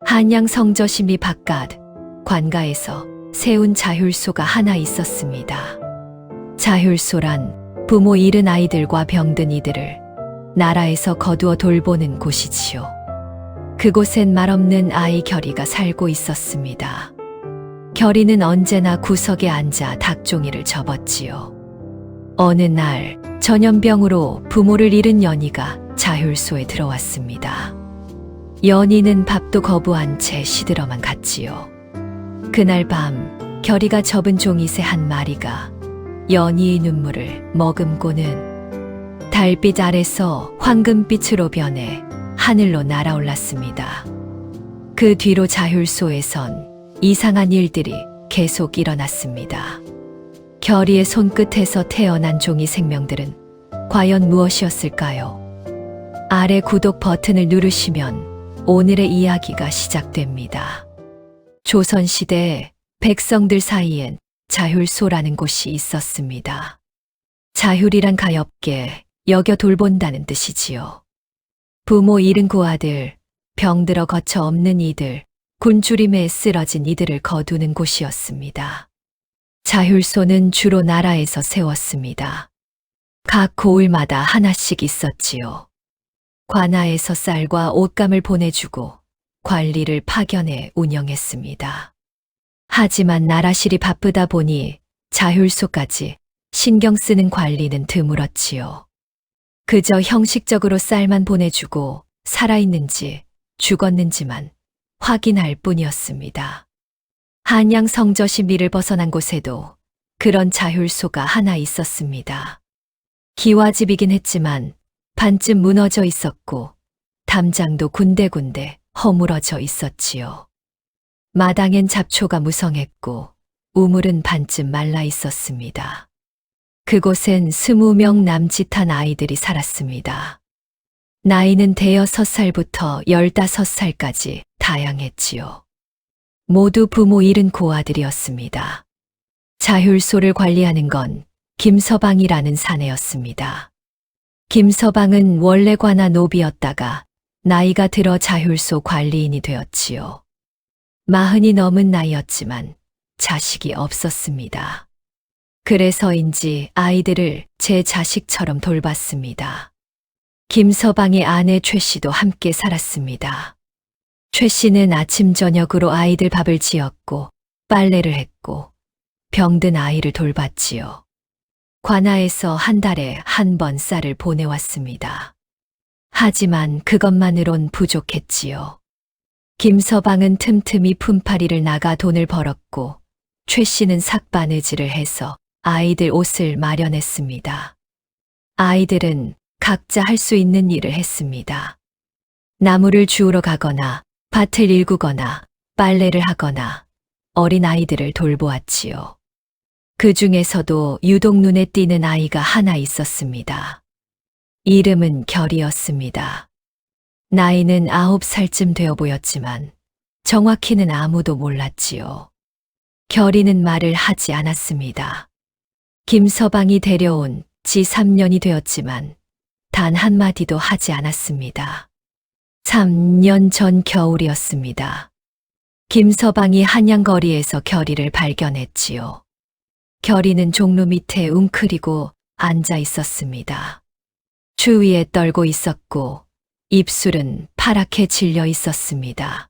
한양 성저심리 바깥 관가에서 세운 자율소가 하나 있었습니다. 자율소란 부모 잃은 아이들과 병든 이들을 나라에서 거두어 돌보는 곳이지요. 그곳엔 말없는 아이 결이가 살고 있었습니다. 결이는 언제나 구석에 앉아 닭종이를 접었지요. 어느 날 전염병으로 부모를 잃은 연희가 자율소에 들어왔습니다. 연희는 밥도 거부한 채 시들어만 갔지요. 그날 밤 결이가 접은 종이새 한 마리가 연희의 눈물을 머금고는 달빛 아래서 황금빛으로 변해 하늘로 날아올랐습니다. 그 뒤로 자율소에선 이상한 일들이 계속 일어났습니다. 결이의 손끝에서 태어난 종이 생명들은 과연 무엇이었을까요? 아래 구독 버튼을 누르시면 오늘의 이야기가 시작됩니다. 조선시대에 백성들 사이엔 자율소라는 곳이 있었습니다. 자율이란 가엾게 여겨 돌본다는 뜻이지요. 부모 잃은 고아들, 병들어 거처 없는 이들, 굶주림에 쓰러진 이들을 거두는 곳이었습니다. 자율소는 주로 나라에서 세웠습니다. 각 고을마다 하나씩 있었지요. 관아에서 쌀과 옷감을 보내주고 관리를 파견해 운영했습니다. 하지만 나라실이 바쁘다 보니 자율소까지 신경 쓰는 관리는 드물었지요. 그저 형식적으로 쌀만 보내주고 살아있는지 죽었는지만 확인할 뿐이었습니다. 한양 성저심리를 벗어난 곳에도 그런 자율소가 하나 있었습니다. 기와집이긴 했지만 반쯤 무너져 있었고 담장도 군데군데 허물어져 있었지요. 마당엔 잡초가 무성했고 우물은 반쯤 말라 있었습니다. 그곳엔 20명 남짓한 아이들이 살았습니다. 나이는 대여섯 살부터 15살까지 다양했지요. 모두 부모 잃은 고아들이었습니다. 자율소를 관리하는 건 김서방이라는 사내였습니다. 김서방은 원래 관아 노비였다가 나이가 들어 자율소 관리인이 되었지요. 40이 넘은 나이였지만 자식이 없었습니다. 그래서인지 아이들을 제 자식처럼 돌봤습니다. 김서방의 아내 최 씨도 함께 살았습니다. 최 씨는 아침 저녁으로 아이들 밥을 지었고 빨래를 했고 병든 아이를 돌봤지요. 관아에서 한 달에 한 번 쌀을 보내왔습니다. 하지만 그것만으론 부족했지요. 김서방은 틈틈이 품팔이를 나가 돈을 벌었고 최 씨는 삭바느질을 해서 아이들 옷을 마련했습니다. 아이들은 각자 할 수 있는 일을 했습니다. 나무를 주우러 가거나 밭을 일구거나 빨래를 하거나 어린 아이들을 돌보았지요. 그 중에서도 유독 눈에 띄는 아이가 하나 있었습니다. 이름은 결이었습니다. 나이는 9살쯤 되어 보였지만 정확히는 아무도 몰랐지요. 결이는 말을 하지 않았습니다. 김서방이 데려온 지 3년이 되었지만 단 한마디도 하지 않았습니다. 3년 전 겨울이었습니다. 김서방이 한양거리에서 결이를 발견했지요. 결이는 종로 밑에 웅크리고 앉아 있었습니다. 추위에 떨고 있었고 입술은 파랗게 질려 있었습니다.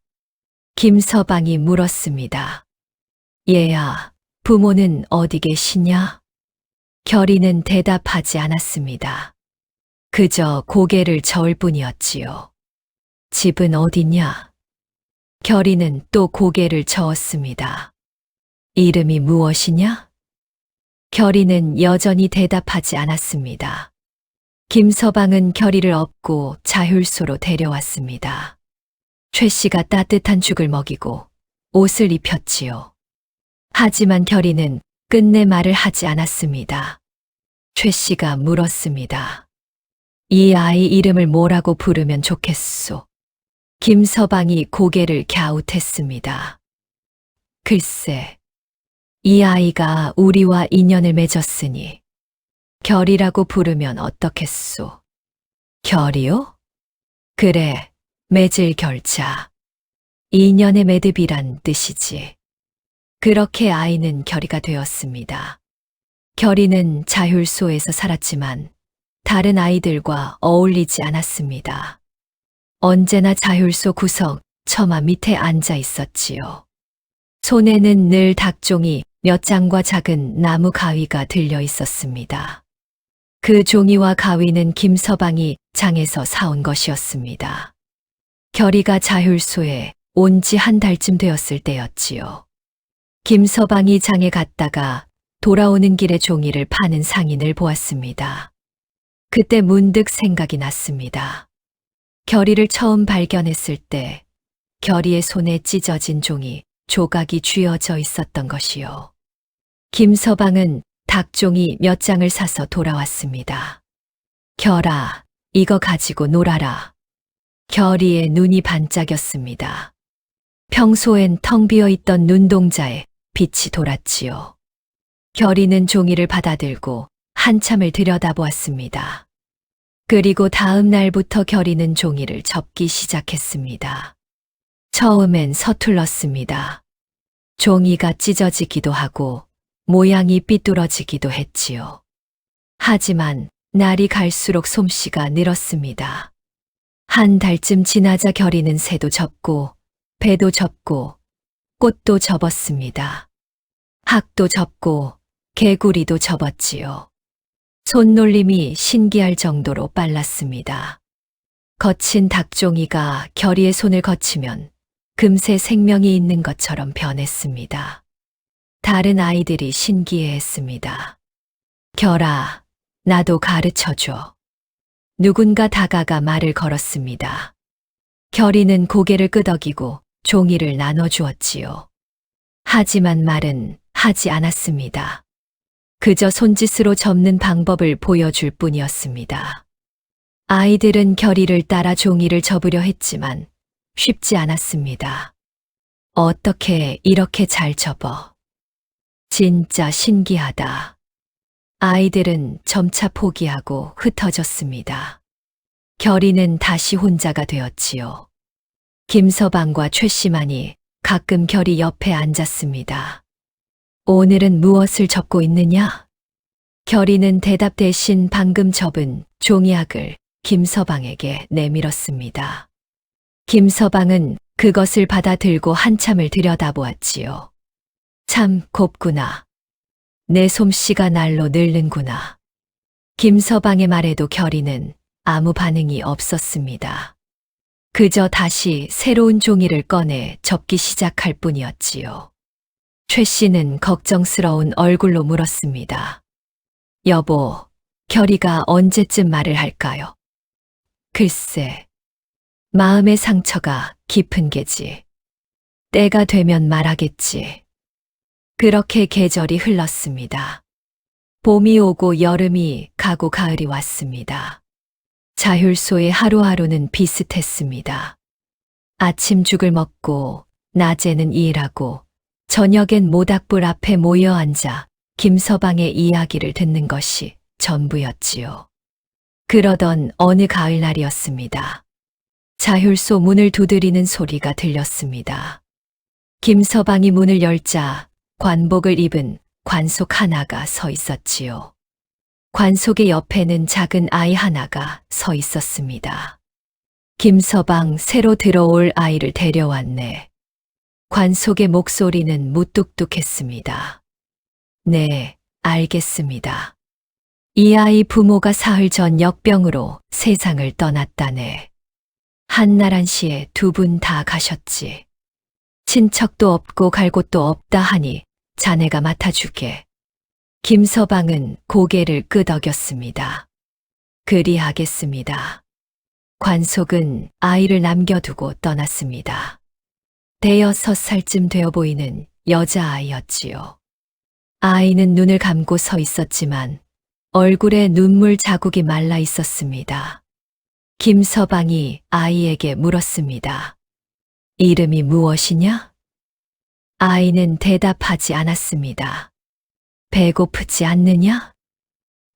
김서방이 물었습니다. 얘야, 부모는 어디 계시냐? 결이는 대답하지 않았습니다. 그저 고개를 저을 뿐이었지요. 집은 어디냐? 결이는 또 고개를 저었습니다. 이름이 무엇이냐? 결이는 여전히 대답하지 않았습니다. 김서방은 결이를 업고 자율소로 데려왔습니다. 최 씨가 따뜻한 죽을 먹이고 옷을 입혔지요. 하지만 결이는 끝내 말을 하지 않았습니다. 최 씨가 물었습니다. 이 아이 이름을 뭐라고 부르면 좋겠소? 김서방이 고개를 갸웃했습니다. 글쎄, 이 아이가 우리와 인연을 맺었으니 결이라고 부르면 어떻겠소? 결이요? 그래, 맺을 결자. 인연의 매듭이란 뜻이지. 그렇게 아이는 결의가 되었습니다. 결의는 자율소에서 살았지만 다른 아이들과 어울리지 않았습니다. 언제나 자율소 구석 처마 밑에 앉아 있었지요. 손에는 늘 닭종이 몇 장과 작은 나무 가위가 들려 있었습니다. 그 종이와 가위는 김서방이 장에서 사온 것이었습니다. 결의가 자율소에 온 지 한 달쯤 되었을 때였지요. 김서방이 장에 갔다가 돌아오는 길에 종이를 파는 상인을 보았습니다. 그때 문득 생각이 났습니다. 결의를 처음 발견했을 때 결의의 손에 찢어진 종이 조각이 쥐어져 있었던 것이요. 김서방은 닭종이 몇 장을 사서 돌아왔습니다. 결아, 이거 가지고 놀아라. 결의의 눈이 반짝였습니다. 평소엔 텅 비어 있던 눈동자에 빛이 돌았지요. 결의는 종이를 받아들고 한참을 들여다보았습니다. 그리고 다음 날부터 결의는 종이를 접기 시작했습니다. 처음엔 서툴렀습니다. 종이가 찢어지기도 하고 모양이 삐뚤어지기도 했지요. 하지만 날이 갈수록 솜씨가 늘었습니다. 한 달쯤 지나자 결의는 새도 접고 배도 접고 꽃도 접었습니다. 학도 접고 개구리도 접었지요. 손놀림이 신기할 정도로 빨랐습니다. 거친 닭종이가 결의의 손을 거치면 금세 생명이 있는 것처럼 변했습니다. 다른 아이들이 신기해했습니다. 결아, 나도 가르쳐줘. 누군가 다가가 말을 걸었습니다. 결의는 고개를 끄덕이고 종이를 나눠주었지요. 하지만 말은 하지 않았습니다. 그저 손짓으로 접는 방법을 보여줄 뿐이었습니다. 아이들은 결의를 따라 종이를 접으려 했지만 쉽지 않았습니다. 어떻게 이렇게 잘 접어? 진짜 신기하다. 아이들은 점차 포기하고 흩어졌습니다. 결의는 다시 혼자가 되었지요. 김서방과 최 씨만이 가끔 결의 옆에 앉았습니다. 오늘은 무엇을 접고 있느냐? 결의는 대답 대신 방금 접은 종이학을 김서방에게 내밀었습니다. 김서방은 그것을 받아 들고 한참을 들여다보았지요. 참 곱구나. 내 솜씨가 날로 늘는구나. 김서방의 말에도 결의는 아무 반응이 없었습니다. 그저 다시 새로운 종이를 꺼내 접기 시작할 뿐이었지요. 최 씨는 걱정스러운 얼굴로 물었습니다. 여보, 결의가 언제쯤 말을 할까요? 글쎄, 마음의 상처가 깊은 게지. 때가 되면 말하겠지. 그렇게 계절이 흘렀습니다. 봄이 오고 여름이 가고 가을이 왔습니다. 자율소의 하루하루는 비슷했습니다. 아침 죽을 먹고 낮에는 일하고 저녁엔 모닥불 앞에 모여 앉아 김서방의 이야기를 듣는 것이 전부였지요. 그러던 어느 가을날이었습니다. 자율소 문을 두드리는 소리가 들렸습니다. 김서방이 문을 열자 관복을 입은 관속 하나가 서 있었지요. 관속의 옆에는 작은 아이 하나가 서 있었습니다. 김서방, 새로 들어올 아이를 데려왔네. 관속의 목소리는 무뚝뚝했습니다. 네, 알겠습니다. 이 아이 부모가 사흘 전 역병으로 세상을 떠났다네. 한날 한시에 두 분 다 가셨지. 친척도 없고 갈 곳도 없다 하니 자네가 맡아주게. 김서방은 고개를 끄덕였습니다. 그리하겠습니다. 관속은 아이를 남겨두고 떠났습니다. 대여섯 살쯤 되어 보이는 여자아이였지요. 아이는 눈을 감고 서 있었지만 얼굴에 눈물 자국이 말라 있었습니다. 김서방이 아이에게 물었습니다. 이름이 무엇이냐? 아이는 대답하지 않았습니다. 배고프지 않느냐?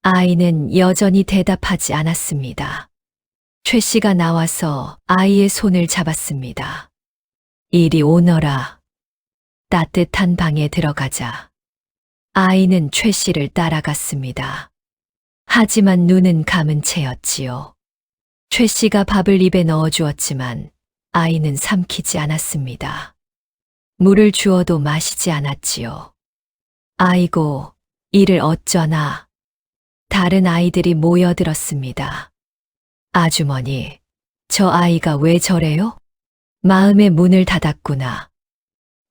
아이는 여전히 대답하지 않았습니다. 최 씨가 나와서 아이의 손을 잡았습니다. 이리 오너라. 따뜻한 방에 들어가자. 아이는 최 씨를 따라갔습니다. 하지만 눈은 감은 채였지요. 최 씨가 밥을 입에 넣어 주었지만 아이는 삼키지 않았습니다. 물을 주어도 마시지 않았지요. 아이고, 이를 어쩌나. 다른 아이들이 모여들었습니다. 아주머니, 저 아이가 왜 저래요? 마음의 문을 닫았구나.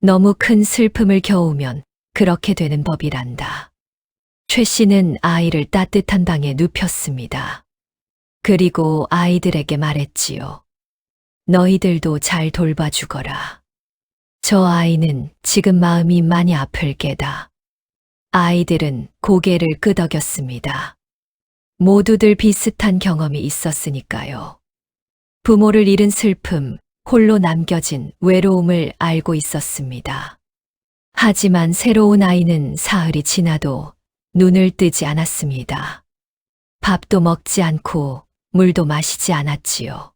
너무 큰 슬픔을 겨우면 그렇게 되는 법이란다. 최 씨는 아이를 따뜻한 방에 눕혔습니다. 그리고 아이들에게 말했지요. 너희들도 잘 돌봐주거라. 저 아이는 지금 마음이 많이 아플 게다. 아이들은 고개를 끄덕였습니다. 모두들 비슷한 경험이 있었으니까요. 부모를 잃은 슬픔, 홀로 남겨진 외로움을 알고 있었습니다. 하지만 새로운 아이는 사흘이 지나도 눈을 뜨지 않았습니다. 밥도 먹지 않고 물도 마시지 않았지요.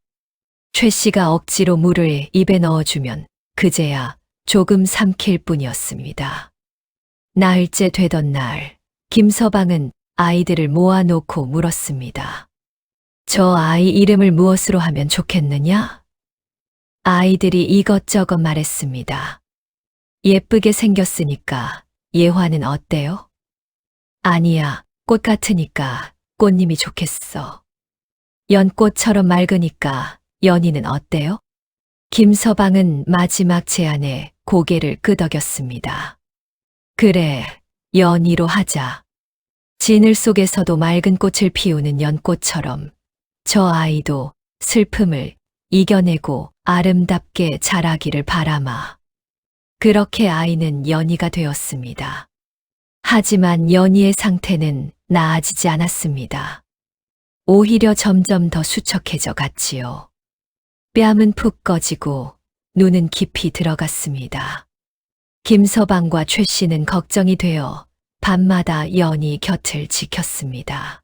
최 씨가 억지로 물을 입에 넣어주면 그제야 조금 삼킬 뿐이었습니다. 나흘째 되던 날, 김서방은 아이들을 모아놓고 물었습니다. 저 아이 이름을 무엇으로 하면 좋겠느냐? 아이들이 이것저것 말했습니다. 예쁘게 생겼으니까 예화는 어때요? 아니야, 꽃 같으니까 꽃님이 좋겠어. 연꽃처럼 맑으니까 연희는 어때요? 김서방은 마지막 제안에 고개를 끄덕였습니다. 그래, 연희로 하자. 진을 속에서도 맑은 꽃을 피우는 연꽃처럼 저 아이도 슬픔을 이겨내고 아름답게 자라기를 바라마. 그렇게 아이는 연희가 되었습니다. 하지만 연희의 상태는 나아지지 않았습니다. 오히려 점점 더 수척해져 갔지요. 뺨은 푹 꺼지고 눈은 깊이 들어갔습니다. 김서방과 최 씨는 걱정이 되어 밤마다 연희 곁을 지켰습니다.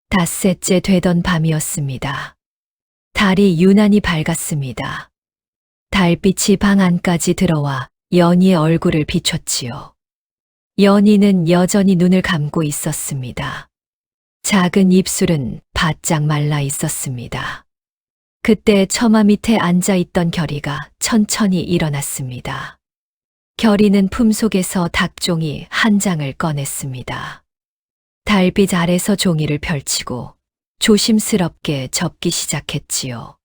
닷새째 되던 밤이었습니다. 달이 유난히 밝았습니다. 달빛이 방 안까지 들어와 연희의 얼굴을 비췄지요. 연희는 여전히 눈을 감고 있었습니다. 작은 입술은 바짝 말라 있었습니다. 그때 처마 밑에 앉아 있던 결이가 천천히 일어났습니다. 결이는 품속에서 닭종이 한 장을 꺼냈습니다. 달빛 아래서 종이를 펼치고 조심스럽게 접기 시작했지요.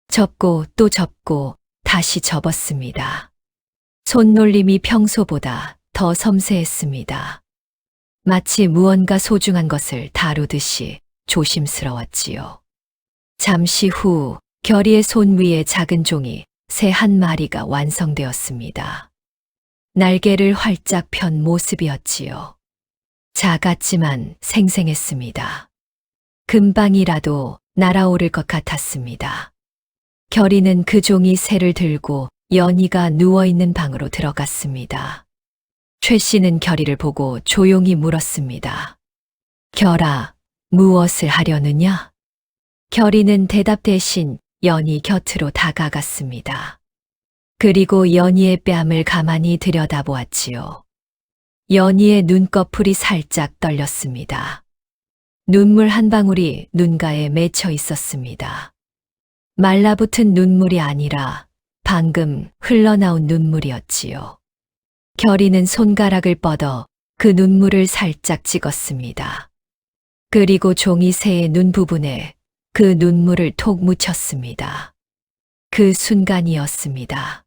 접고 또 접고 다시 접었습니다. 손놀림이 평소보다 더 섬세했습니다. 마치 무언가 소중한 것을 다루듯이 조심스러웠지요. 잠시 후 결이의 손 위에 작은 종이 새 한 마리가 완성되었습니다. 날개를 활짝 편 모습이었지요. 작았지만 생생했습니다. 금방이라도 날아오를 것 같았습니다. 결이는 그 종이 새를 들고 연희가 누워있는 방으로 들어갔습니다. 최 씨는 결이를 보고 조용히 물었습니다. 결아, 무엇을 하려느냐? 결이는 대답 대신 연희 곁으로 다가갔습니다. 그리고 연희의 뺨을 가만히 들여다보았지요. 연희의 눈꺼풀이 살짝 떨렸습니다. 눈물 한 방울이 눈가에 맺혀 있었습니다. 말라붙은 눈물이 아니라 방금 흘러나온 눈물이었지요. 결이는 손가락을 뻗어 그 눈물을 살짝 찍었습니다. 그리고 종이 새의 눈 부분에 그 눈물을 톡 묻혔습니다. 그 순간이었습니다.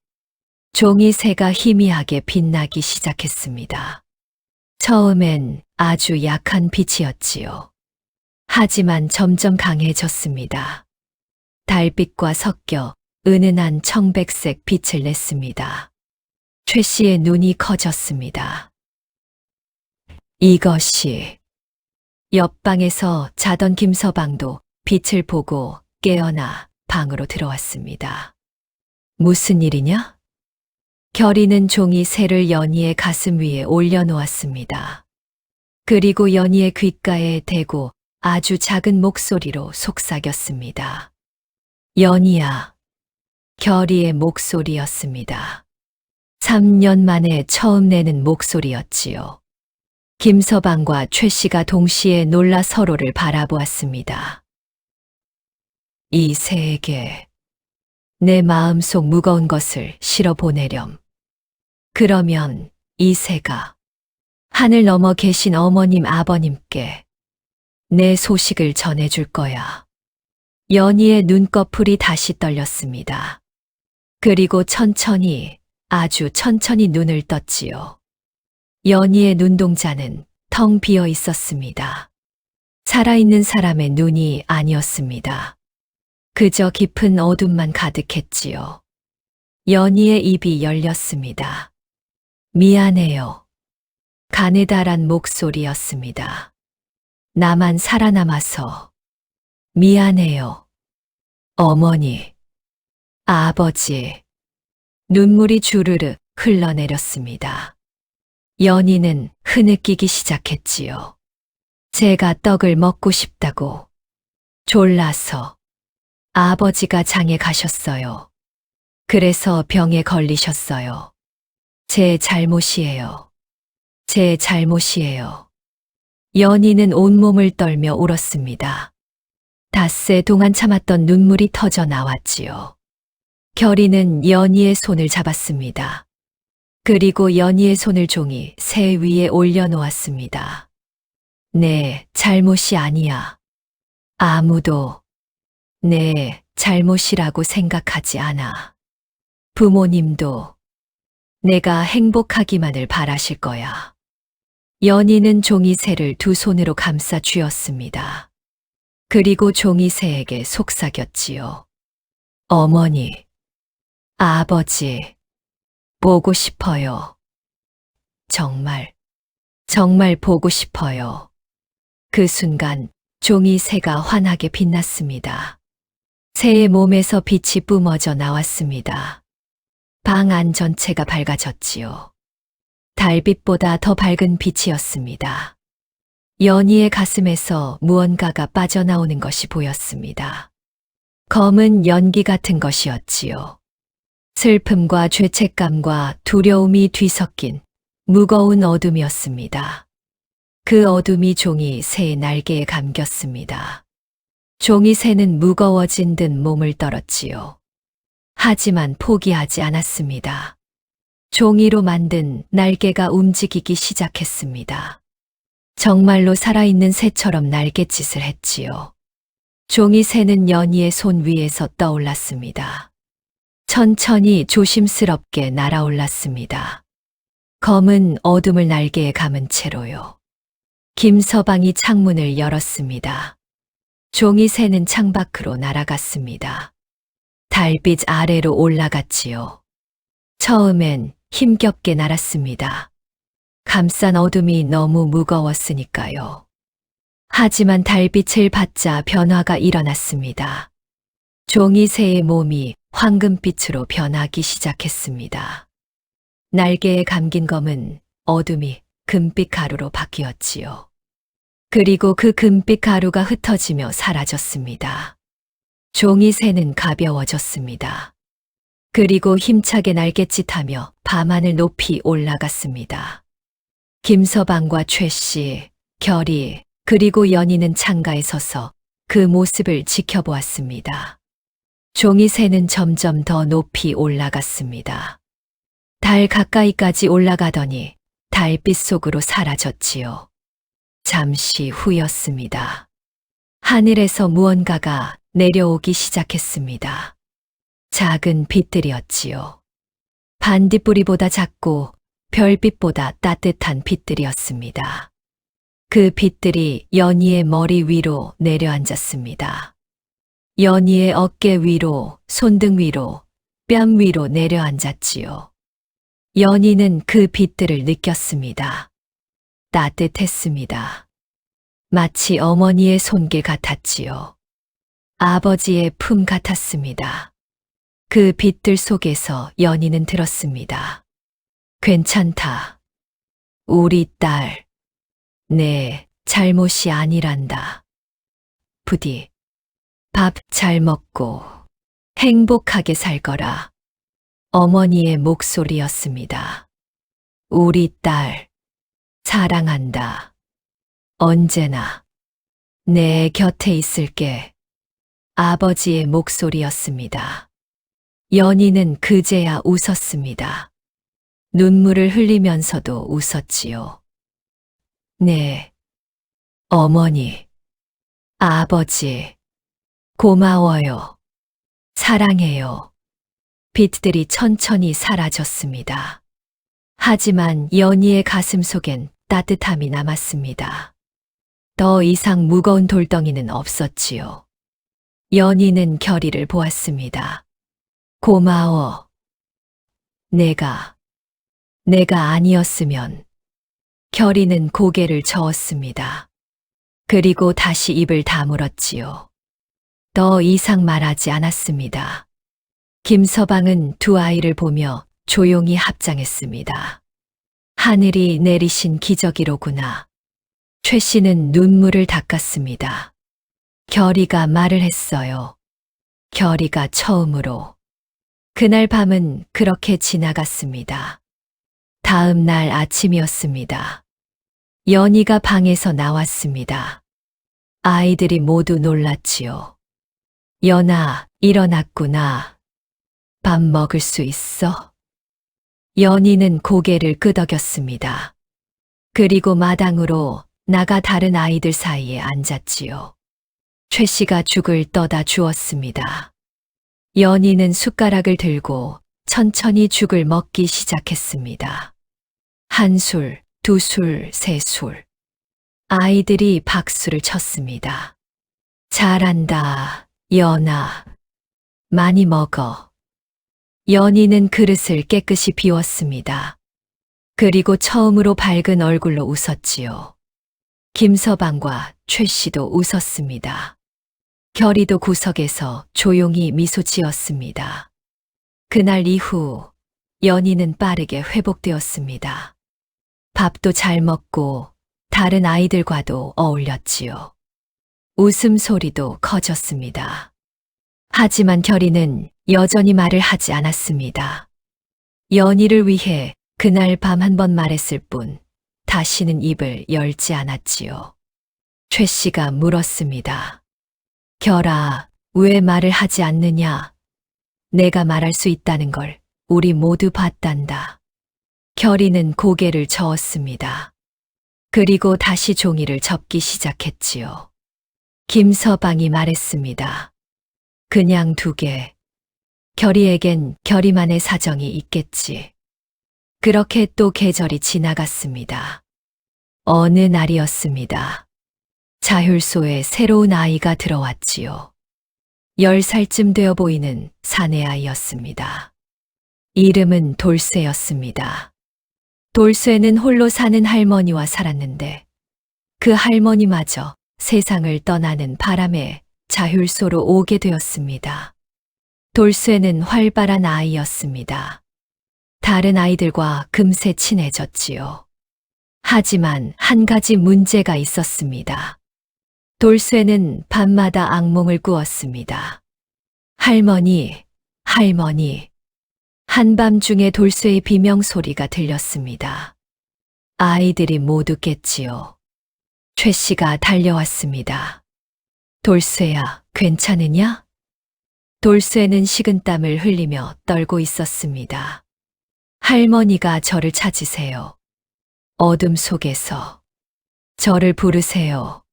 종이 새가 희미하게 빛나기 시작했습니다. 처음엔 아주 약한 빛이었지요. 하지만 점점 강해졌습니다. 달빛과 섞여 은은한 청백색 빛을 냈습니다. 최 씨의 눈이 커졌습니다. 이것이... 옆방에서 자던 김서방도 빛을 보고 깨어나 방으로 들어왔습니다. 무슨 일이냐? 결이는 종이 새를 연희의 가슴 위에 올려놓았습니다. 그리고 연희의 귓가에 대고 아주 작은 목소리로 속삭였습니다. 연희야, 결의의 목소리였습니다. 3년 만에 처음 내는 목소리였지요. 김서방과 최 씨가 동시에 놀라 서로를 바라보았습니다. 이 새에게 내 마음속 무거운 것을 실어 보내렴. 그러면 이 새가 하늘 넘어 계신 어머님 아버님께 내 소식을 전해줄 거야. 연희의 눈꺼풀이 다시 떨렸습니다. 그리고 천천히, 아주 천천히 눈을 떴지요. 연희의 눈동자는 텅 비어 있었습니다. 살아있는 사람의 눈이 아니었습니다. 그저 깊은 어둠만 가득했지요. 연희의 입이 열렸습니다. 미안해요. 가느다란 목소리였습니다. 나만 살아남아서 미안해요. 어머니, 아버지. 눈물이 주르륵 흘러내렸습니다. 연희는 흐느끼기 시작했지요. 제가 떡을 먹고 싶다고. 졸라서. 아버지가 장에 가셨어요. 그래서 병에 걸리셨어요. 제 잘못이에요. 제 잘못이에요. 연희는 온몸을 떨며 울었습니다. 닷새 동안 참았던 눈물이 터져 나왔지요. 결의는 연희의 손을 잡았습니다. 그리고 연희의 손을 종이 새 위에 올려놓았습니다. 내 잘못이 아니야. 아무도 내 잘못이라고 생각하지 않아. 부모님도 내가 행복하기만을 바라실 거야. 연희는 종이새를 두 손으로 감싸 쥐었습니다. 그리고 종이새에게 속삭였지요. 어머니, 아버지, 보고 싶어요. 정말, 정말 보고 싶어요. 그 순간 종이새가 환하게 빛났습니다. 새의 몸에서 빛이 뿜어져 나왔습니다. 방 안 전체가 밝아졌지요. 달빛보다 더 밝은 빛이었습니다. 연희의 가슴에서 무언가가 빠져나오는 것이 보였습니다. 검은 연기 같은 것이었지요. 슬픔과 죄책감과 두려움이 뒤섞인 무거운 어둠이었습니다. 그 어둠이 종이 새의 날개에 감겼습니다. 종이 새는 무거워진 듯 몸을 떨었지요. 하지만 포기하지 않았습니다. 종이로 만든 날개가 움직이기 시작했습니다. 정말로 살아있는 새처럼 날갯짓을 했지요. 종이 새는 연희의 손 위에서 떠올랐습니다. 천천히 조심스럽게 날아올랐습니다. 검은 어둠을 날개에 감은 채로요. 김서방이 창문을 열었습니다. 종이 새는 창밖으로 날아갔습니다. 달빛 아래로 올라갔지요. 처음엔 힘겹게 날았습니다. 감싼 어둠이 너무 무거웠으니까요. 하지만 달빛을 받자 변화가 일어났습니다. 종이 새의 몸이 황금빛으로 변하기 시작했습니다. 날개에 감긴 검은 어둠이 금빛 가루로 바뀌었지요. 그리고 그 금빛 가루가 흩어지며 사라졌습니다. 종이 새는 가벼워졌습니다. 그리고 힘차게 날갯짓하며 밤하늘 높이 올라갔습니다. 김서방과 최 씨, 결의, 그리고 연희는 창가에 서서 그 모습을 지켜보았습니다. 종이 새는 점점 더 높이 올라갔습니다. 달 가까이까지 올라가더니 달빛 속으로 사라졌지요. 잠시 후였습니다. 하늘에서 무언가가 내려오기 시작했습니다. 작은 빛들이었지요. 반딧불이보다 작고 별빛보다 따뜻한 빛들이었습니다. 그 빛들이 연희의 머리 위로 내려앉았습니다. 연희의 어깨 위로, 손등 위로, 뺨 위로 내려앉았지요. 연희는 그 빛들을 느꼈습니다. 따뜻했습니다. 마치 어머니의 손길 같았지요. 아버지의 품 같았습니다. 그 빛들 속에서 연희는 들었습니다. 괜찮다. 우리 딸. 내 잘못이 아니란다. 부디 밥 잘 먹고 행복하게 살 거라. 어머니의 목소리였습니다. 우리 딸, 사랑한다. 언제나 내 곁에 있을게. 아버지의 목소리였습니다. 연희는 그제야 웃었습니다. 눈물을 흘리면서도 웃었지요. 네, 어머니, 아버지, 고마워요. 사랑해요. 빛들이 천천히 사라졌습니다. 하지만 연희의 가슴 속엔 따뜻함이 남았습니다. 더 이상 무거운 돌덩이는 없었지요. 연희는 결의를 보았습니다. 고마워. 내가 아니었으면. 결의는 고개를 저었습니다. 그리고 다시 입을 다물었지요. 더 이상 말하지 않았습니다. 김서방은 두 아이를 보며 조용히 합장했습니다. 하늘이 내리신 기적이로구나. 최 씨는 눈물을 닦았습니다. 결의가 말을 했어요. 결의가 처음으로. 그날 밤은 그렇게 지나갔습니다. 다음 날 아침이었습니다. 연희가 방에서 나왔습니다. 아이들이 모두 놀랐지요. 연아, 일어났구나. 밥 먹을 수 있어? 연희는 고개를 끄덕였습니다. 그리고 마당으로 나가 다른 아이들 사이에 앉았지요. 최 씨가 죽을 떠다 주었습니다. 연희는 숟가락을 들고 천천히 죽을 먹기 시작했습니다. 한 술, 두 술, 세 술. 아이들이 박수를 쳤습니다. 잘한다, 연아. 많이 먹어. 연희는 그릇을 깨끗이 비웠습니다. 그리고 처음으로 밝은 얼굴로 웃었지요. 김서방과 최 씨도 웃었습니다. 결의도 구석에서 조용히 미소 지었습니다. 그날 이후 연희는 빠르게 회복되었습니다. 밥도 잘 먹고 다른 아이들과도 어울렸지요. 웃음소리도 커졌습니다. 하지만 결의는 여전히 말을 하지 않았습니다. 연희를 위해 그날 밤 한 번 말했을 뿐 다시는 입을 열지 않았지요. 최 씨가 물었습니다. 결아, 왜 말을 하지 않느냐? 내가 말할 수 있다는 걸 우리 모두 봤단다. 결의는 고개를 저었습니다. 그리고 다시 종이를 접기 시작했지요. 김서방이 말했습니다. 그냥 두게. 결의에겐 결의만의 사정이 있겠지. 그렇게 또 계절이 지나갔습니다. 어느 날이었습니다. 자율소에 새로운 아이가 들어왔지요. 10살쯤 되어 보이는 사내아이였습니다. 이름은 돌쇠였습니다. 돌쇠는 홀로 사는 할머니와 살았는데 그 할머니마저 세상을 떠나는 바람에 자율소로 오게 되었습니다. 돌쇠는 활발한 아이였습니다. 다른 아이들과 금세 친해졌지요. 하지만 한 가지 문제가 있었습니다. 돌쇠는 밤마다 악몽을 꾸었습니다. 할머니, 할머니. 한밤중에 돌쇠의 비명소리가 들렸습니다. 아이들이 모두 깼지요. 최 씨가 달려왔습니다. 돌쇠야, 괜찮으냐? 돌쇠는 식은땀을 흘리며 떨고 있었습니다. 할머니가 저를 찾으세요. 어둠 속에서 저를 부르세요.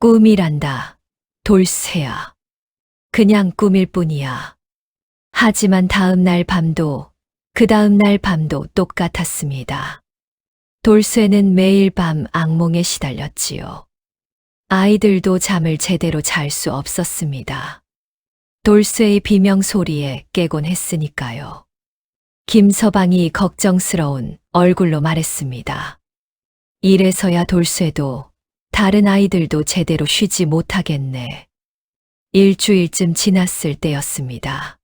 꿈이란다, 돌쇠야. 그냥 꿈일 뿐이야. 하지만 다음 날 밤도, 그 다음 날 밤도 똑같았습니다. 돌쇠는 매일 밤 악몽에 시달렸지요. 아이들도 잠을 제대로 잘 수 없었습니다. 돌쇠의 비명소리에 깨곤 했으니까요. 김서방이 걱정스러운 얼굴로 말했습니다. 이래서야 돌쇠도 다른 아이들도 제대로 쉬지 못하겠네. 일주일쯤 지났을 때였습니다.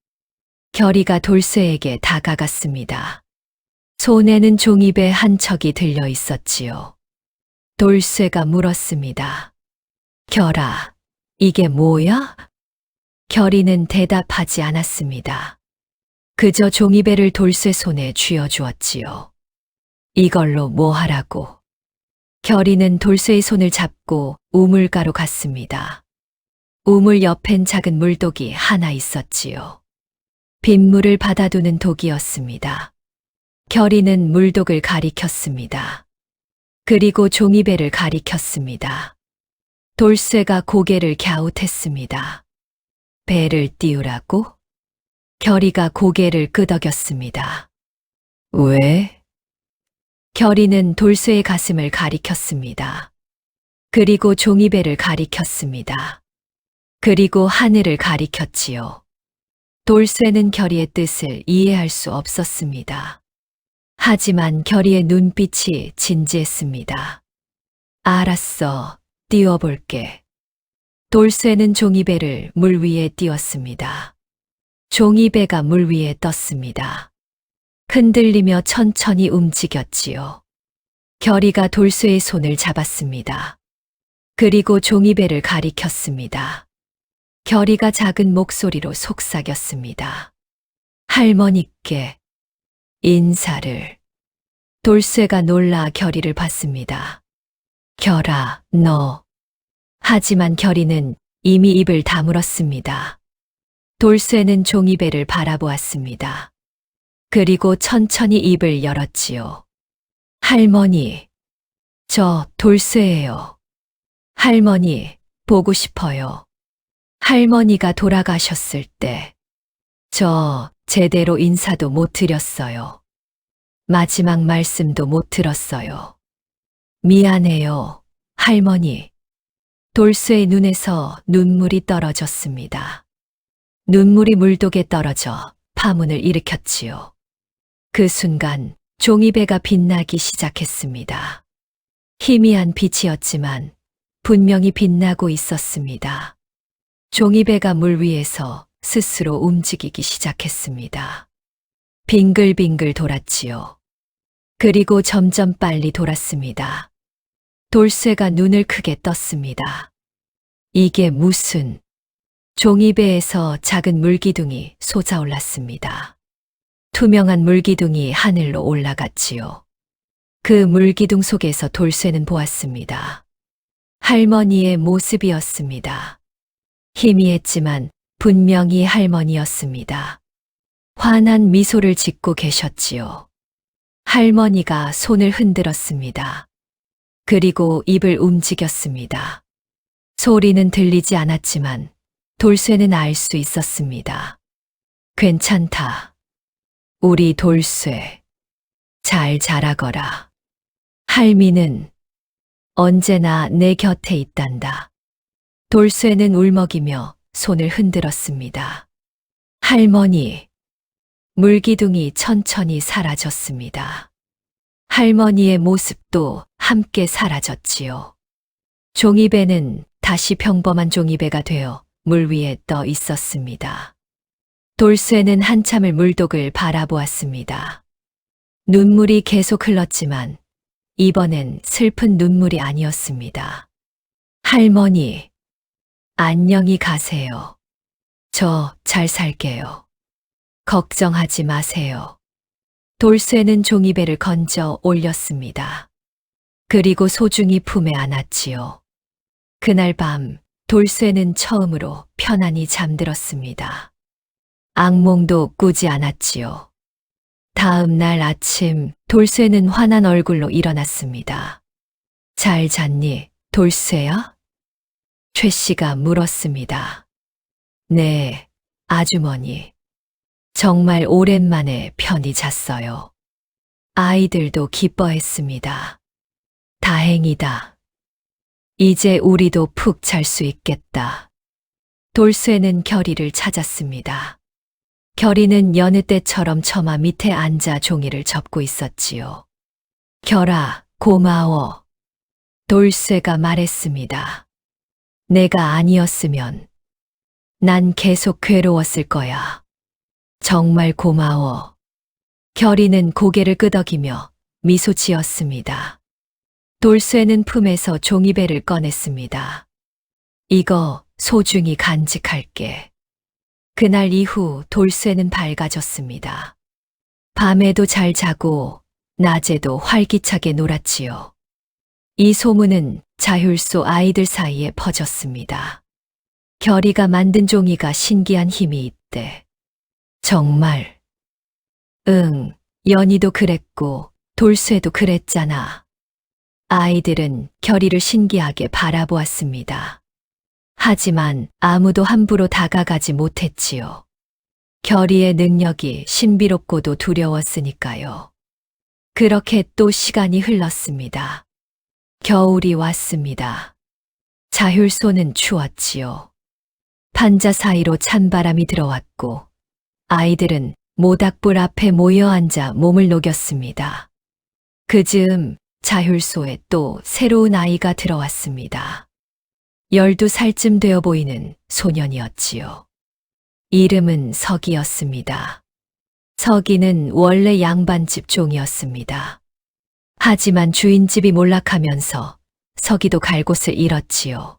결의가 돌쇠에게 다가갔습니다. 손에는 종이배 한 척이 들려 있었지요. 돌쇠가 물었습니다. 결아, 이게 뭐야? 결이는 대답하지 않았습니다. 그저 종이배를 돌쇠 손에 쥐어주었지요. 이걸로 뭐 하라고. 결이는 돌쇠의 손을 잡고 우물가로 갔습니다. 우물 옆엔 작은 물독이 하나 있었지요. 빗물을 받아두는 독이었습니다. 결이는 물독을 가리켰습니다. 그리고 종이배를 가리켰습니다. 돌쇠가 고개를 갸웃했습니다. 배를 띄우라고? 결이가 고개를 끄덕였습니다. 왜? 결이는 돌쇠의 가슴을 가리켰습니다. 그리고 종이배를 가리켰습니다. 그리고 하늘을 가리켰지요. 돌쇠는 결이의 뜻을 이해할 수 없었습니다. 하지만 결이의 눈빛이 진지했습니다. 알았어, 띄워볼게. 돌쇠는 종이배를 물 위에 띄웠습니다. 종이배가 물 위에 떴습니다. 흔들리며 천천히 움직였지요. 결이가 돌쇠의 손을 잡았습니다. 그리고 종이배를 가리켰습니다. 결이가 작은 목소리로 속삭였습니다. 할머니께 인사를. 돌쇠가 놀라 결이를 봤습니다. 결아, 너. 하지만 결이는 이미 입을 다물었습니다. 돌쇠는 종이배를 바라보았습니다. 그리고 천천히 입을 열었지요. 할머니, 저 돌쇠예요. 할머니, 보고 싶어요. 할머니가 돌아가셨을 때, 저 제대로 인사도 못 드렸어요. 마지막 말씀도 못 들었어요. 미안해요, 할머니. 돌쇠의 눈에서 눈물이 떨어졌습니다. 눈물이 물독에 떨어져 파문을 일으켰지요. 그 순간 종이배가 빛나기 시작했습니다. 희미한 빛이었지만 분명히 빛나고 있었습니다. 종이배가 물 위에서 스스로 움직이기 시작했습니다. 빙글빙글 돌았지요. 그리고 점점 빨리 돌았습니다. 돌쇠가 눈을 크게 떴습니다. 이게 무슨... 종이배에서 작은 물기둥이 솟아올랐습니다. 투명한 물기둥이 하늘로 올라갔지요. 그 물기둥 속에서 돌쇠는 보았습니다. 할머니의 모습이었습니다. 희미했지만 분명히 할머니였습니다. 환한 미소를 짓고 계셨지요. 할머니가 손을 흔들었습니다. 그리고 입을 움직였습니다. 소리는 들리지 않았지만 돌쇠는 알 수 있었습니다. 괜찮다. 우리 돌쇠. 잘 자라거라. 할미는 언제나 내 곁에 있단다. 돌쇠는 울먹이며 손을 흔들었습니다. 할머니. 물기둥이 천천히 사라졌습니다. 할머니의 모습도 함께 사라졌지요. 종이배는 다시 평범한 종이배가 되어 물 위에 떠 있었습니다. 돌쇠는 한참을 물독을 바라보았습니다. 눈물이 계속 흘렀지만 이번엔 슬픈 눈물이 아니었습니다. 할머니, 안녕히 가세요. 저 잘 살게요. 걱정하지 마세요. 돌쇠는 종이배를 건져 올렸습니다. 그리고 소중히 품에 안았지요. 그날 밤 돌쇠는 처음으로 편안히 잠들었습니다. 악몽도 꾸지 않았지요. 다음 날 아침 돌쇠는 환한 얼굴로 일어났습니다. 잘 잤니, 돌쇠야? 최 씨가 물었습니다. 네, 아주머니. 정말 오랜만에 편히 잤어요. 아이들도 기뻐했습니다. 다행이다. 이제 우리도 푹 잘 수 있겠다. 돌쇠는 결이를 찾았습니다. 결이는 여느 때처럼 처마 밑에 앉아 종이를 접고 있었지요. 결아, 고마워. 돌쇠가 말했습니다. 내가 아니었으면 난 계속 괴로웠을 거야. 정말 고마워. 결이는 고개를 끄덕이며 미소 지었습니다. 돌쇠는 품에서 종이배를 꺼냈습니다. 이거 소중히 간직할게. 그날 이후 돌쇠는 밝아졌습니다. 밤에도 잘 자고 낮에도 활기차게 놀았지요. 이 소문은 자율소 아이들 사이에 퍼졌습니다. 결이가 만든 종이가 신기한 힘이 있대. 정말. 응, 연희도 그랬고 돌쇠도 그랬잖아. 아이들은 결이를 신기하게 바라보았습니다. 하지만 아무도 함부로 다가가지 못했지요. 결이의 능력이 신비롭고도 두려웠으니까요. 그렇게 또 시간이 흘렀습니다. 겨울이 왔습니다. 자율소는 추웠지요. 판자 사이로 찬바람이 들어왔고 아이들은 모닥불 앞에 모여 앉아 몸을 녹였습니다. 그 즈음 자율소에 또 새로운 아이가 들어왔습니다. 12살쯤 되어 보이는 소년이었지요. 이름은 석이였습니다. 석이는 원래 양반집 종이었습니다. 하지만 주인집이 몰락하면서 석이도 갈 곳을 잃었지요.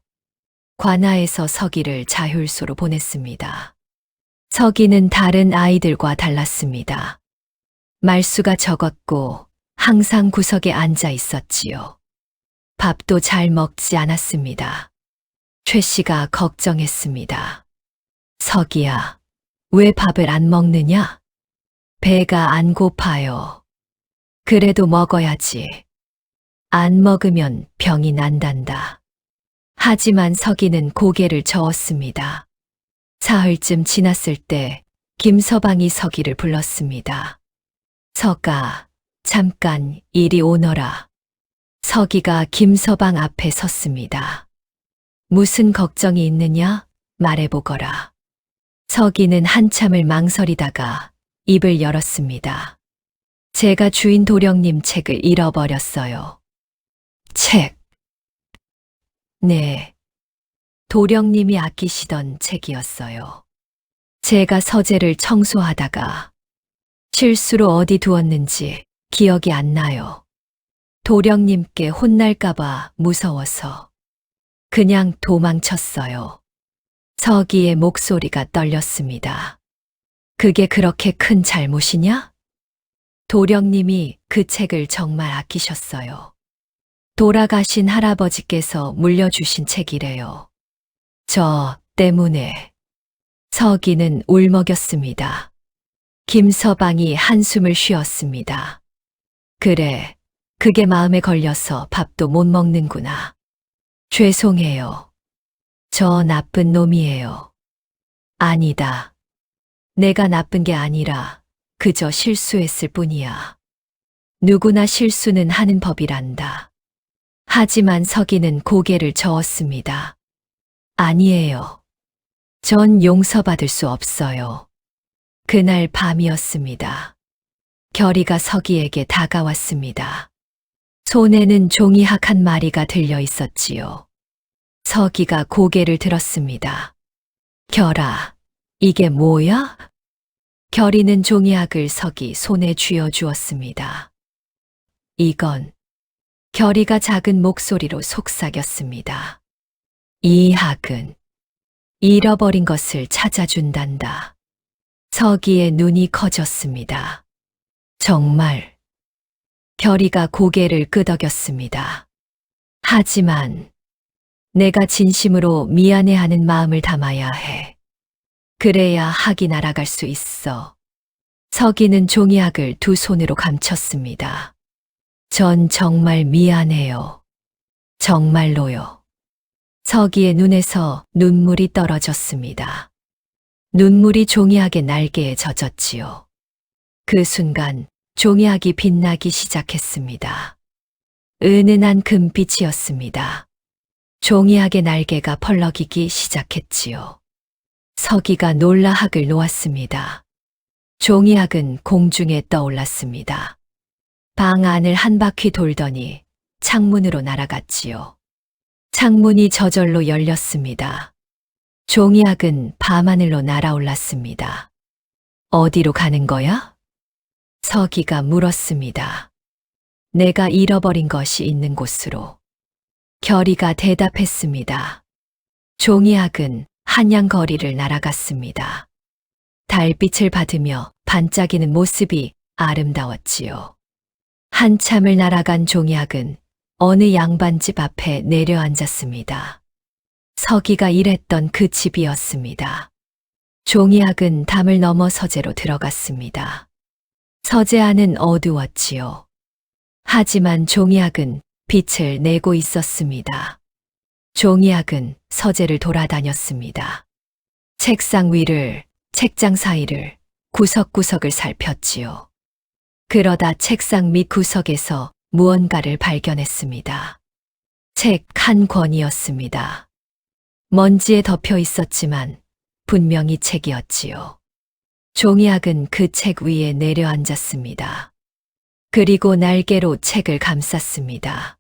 관아에서 석이를 자율소로 보냈습니다. 석이는 다른 아이들과 달랐습니다. 말수가 적었고 항상 구석에 앉아 있었지요. 밥도 잘 먹지 않았습니다. 최 씨가 걱정했습니다. 석이야, 왜 밥을 안 먹느냐? 배가 안 고파요. 그래도 먹어야지. 안 먹으면 병이 난단다. 하지만 석이는 고개를 저었습니다. 사흘쯤 지났을 때 김서방이 석이를 불렀습니다. 석아, 잠깐 이리 오너라. 석이가 김서방 앞에 섰습니다. 무슨 걱정이 있느냐? 말해보거라. 석이는 한참을 망설이다가 입을 열었습니다. 제가 주인 도령님 책을 잃어버렸어요. 책. 네. 도령님이 아끼시던 책이었어요. 제가 서재를 청소하다가 실수로 어디 두었는지 기억이 안 나요. 도령님께 혼날까봐 무서워서 그냥 도망쳤어요. 석이의 목소리가 떨렸습니다. 그게 그렇게 큰 잘못이냐? 도령님이 그 책을 정말 아끼셨어요. 돌아가신 할아버지께서 물려주신 책이래요. 저 때문에. 석이는 울먹였습니다. 김서방이 한숨을 쉬었습니다. 그래, 그게 마음에 걸려서 밥도 못 먹는구나. 죄송해요. 저 나쁜 놈이에요. 아니다. 내가 나쁜 게 아니라 그저 실수했을 뿐이야. 누구나 실수는 하는 법이란다. 하지만 석이는 고개를 저었습니다. 아니에요. 전 용서받을 수 없어요. 그날 밤이었습니다. 결이가 석이에게 다가왔습니다. 손에는 종이학 한 마리가 들려 있었지요. 석이가 고개를 들었습니다. 결아, 이게 뭐야? 결이는 종이학을 석이 손에 쥐어 주었습니다. 이건. 결이가 작은 목소리로 속삭였습니다. 이 학은 잃어버린 것을 찾아준단다. 석이의 눈이 커졌습니다. 정말. 결이가 고개를 끄덕였습니다. 하지만 내가 진심으로 미안해하는 마음을 담아야 해. 그래야 학이 날아갈 수 있어. 석이는 종이학을 두 손으로 감췄습니다. 전 정말 미안해요. 정말로요. 석이의 눈에서 눈물이 떨어졌습니다. 눈물이 종이학의 날개에 젖었지요. 그 순간 종이학이 빛나기 시작했습니다. 은은한 금빛이었습니다. 종이학의 날개가 펄럭이기 시작했지요. 석이가 놀라 학을 놓았습니다. 종이학은 공중에 떠올랐습니다. 방 안을 한 바퀴 돌더니 창문으로 날아갔지요. 창문이 저절로 열렸습니다. 종이학은 밤하늘로 날아올랐습니다. 어디로 가는 거야? 석이가 물었습니다. 내가 잃어버린 것이 있는 곳으로. 결이가 대답했습니다. 종이학은 한양 거리를 날아갔습니다. 달빛을 받으며 반짝이는 모습이 아름다웠지요. 한참을 날아간 종이학은 어느 양반집 앞에 내려앉았습니다. 서기가 일했던 그 집이었습니다. 종이학은 담을 넘어 서재로 들어갔습니다. 서재 안은 어두웠지요. 하지만 종이학은 빛을 내고 있었습니다. 종이학은 서재를 돌아다녔습니다. 책상 위를, 책장 사이를, 구석구석을 살폈지요. 그러다 책상 밑 구석에서 무언가를 발견했습니다. 책 한 권이었습니다. 먼지에 덮여 있었지만 분명히 책이었지요. 종이학은 그 책 위에 내려앉았습니다. 그리고 날개로 책을 감쌌습니다.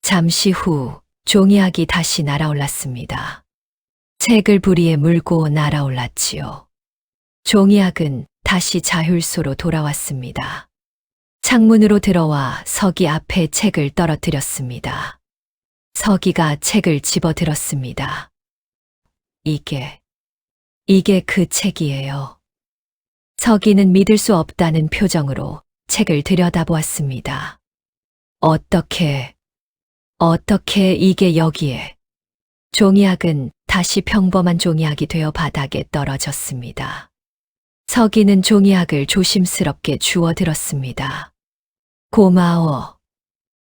잠시 후 종이학이 다시 날아올랐습니다. 책을 부리에 물고 날아올랐지요. 종이학은 다시 자율소로 돌아왔습니다. 창문으로 들어와 서기 앞에 책을 떨어뜨렸습니다. 서기가 책을 집어들었습니다. 이게 그 책이에요. 서기는 믿을 수 없다는 표정으로 책을 들여다보았습니다. 어떻게 이게 여기에? 종이학은 다시 평범한 종이학이 되어 바닥에 떨어졌습니다. 서기는 종이학을 조심스럽게 주워 들었습니다. 고마워.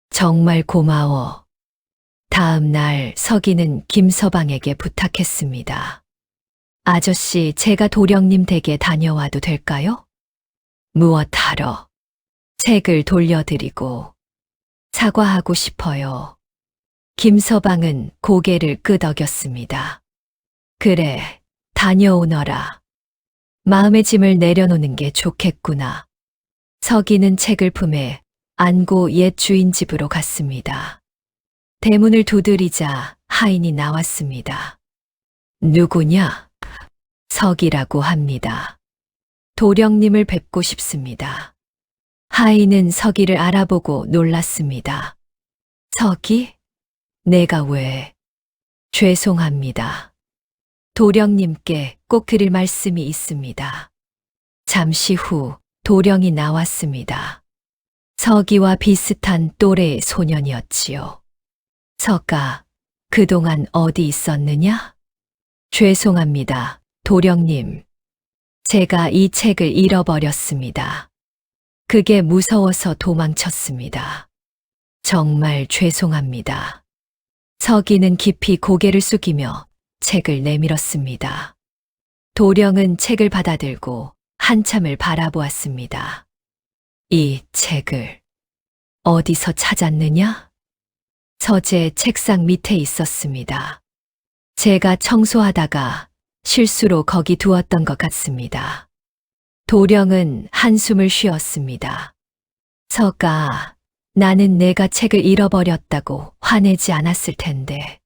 정말 고마워. 다음 날 서기는 김서방에게 부탁했습니다. 아저씨, 제가 도령님 댁에 다녀와도 될까요? 무엇하러? 책을 돌려드리고 사과하고 싶어요. 김서방은 고개를 끄덕였습니다. 그래, 다녀오너라. 마음의 짐을 내려놓는 게 좋겠구나. 서기는 책을 품에 안고 옛 주인 집으로 갔습니다. 대문을 두드리자 하인이 나왔습니다. 누구냐? 서기라고 합니다. 도령님을 뵙고 싶습니다. 하인은 서기를 알아보고 놀랐습니다. 서기? 내가 왜? 죄송합니다. 도령님께 꼭 드릴 말씀이 있습니다. 잠시 후 도령이 나왔습니다. 서기와 비슷한 또래의 소년이었지요. 서가, 그동안 어디 있었느냐? 죄송합니다, 도령님. 제가 이 책을 잃어버렸습니다. 그게 무서워서 도망쳤습니다. 정말 죄송합니다. 서기는 깊이 고개를 숙이며 책을 내밀었습니다. 도령은 책을 받아들고 한참을 바라보았습니다. 이 책을 어디서 찾았느냐? 서재 책상 밑에 있었습니다. 제가 청소하다가 실수로 거기 두었던 것 같습니다. 도령은 한숨을 쉬었습니다. 서가, 나는 내가 책을 잃어버렸다고 화내지 않았을 텐데.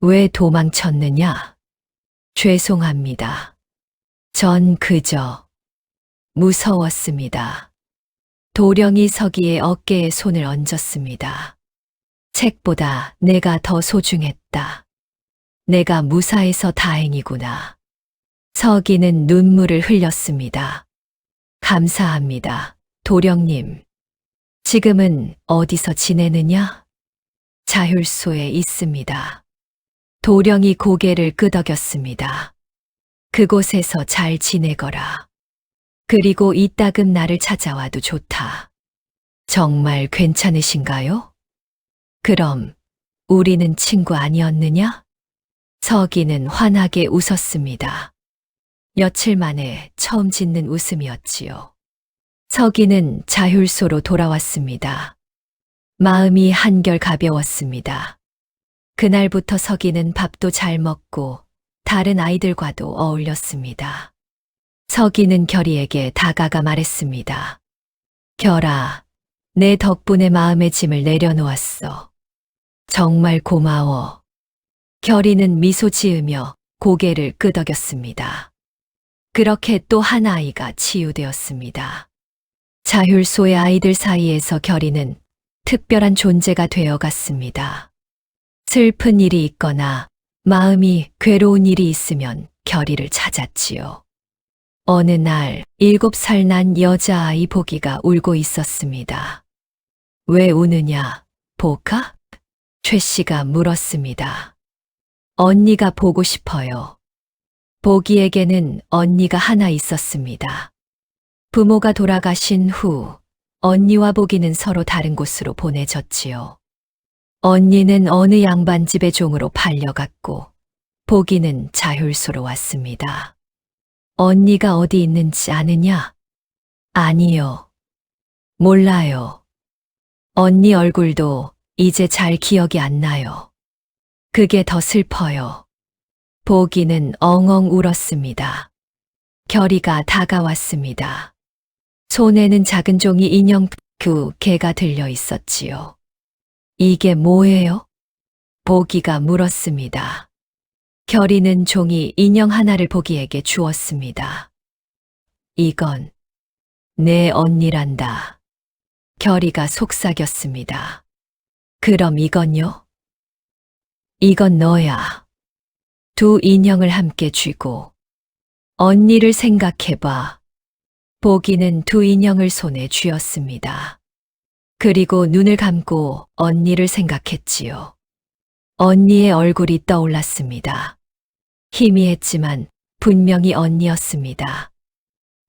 왜 도망쳤느냐? 죄송합니다. 전 그저 무서웠습니다. 도령이 서기의 어깨에 손을 얹었습니다. 책보다 내가 더 소중했다. 내가 무사해서 다행이구나. 서기는 눈물을 흘렸습니다. 감사합니다, 도령님. 지금은 어디서 지내느냐? 자율소에 있습니다. 도령이 고개를 끄덕였습니다. 그곳에서 잘 지내거라. 그리고 이따금 나를 찾아와도 좋다. 정말 괜찮으신가요? 그럼 우리는 친구 아니었느냐? 서기는 환하게 웃었습니다. 며칠 만에 처음 짓는 웃음이었지요. 서기는 자율소로 돌아왔습니다. 마음이 한결 가벼웠습니다. 그날부터 서기는 밥도 잘 먹고 다른 아이들과도 어울렸습니다. 서기는 결이에게 다가가 말했습니다. 결아, 내 덕분에 마음의 짐을 내려놓았어. 정말 고마워. 결이는 미소 지으며 고개를 끄덕였습니다. 그렇게 또 한 아이가 치유되었습니다. 자율소의 아이들 사이에서 결이는 특별한 존재가 되어 갔습니다. 슬픈 일이 있거나 마음이 괴로운 일이 있으면 결이를 찾았지요. 어느 날 7살 난 여자아이 보기가 울고 있었습니다. 왜 우느냐, 보가? 최 씨가 물었습니다. 언니가 보고 싶어요. 보기에게는 언니가 하나 있었습니다. 부모가 돌아가신 후 언니와 보기는 서로 다른 곳으로 보내졌지요. 언니는 어느 양반집의 종으로 팔려갔고 보기는 자율소로 왔습니다. 언니가 어디 있는지 아느냐? 아니요. 몰라요. 언니 얼굴도 이제 잘 기억이 안 나요. 그게 더 슬퍼요. 보기는 엉엉 울었습니다. 결이가 다가왔습니다. 손에는 작은 종이 인형 개가 들려 있었지요. 이게 뭐예요? 보기가 물었습니다. 결이는 종이 인형 하나를 보기에게 주었습니다. 이건 내 언니란다. 결이가 속삭였습니다. 그럼 이건요? 이건 너야. 두 인형을 함께 쥐고 언니를 생각해봐. 보기는 두 인형을 손에 쥐었습니다. 그리고 눈을 감고 언니를 생각했지요. 언니의 얼굴이 떠올랐습니다. 희미했지만 분명히 언니였습니다.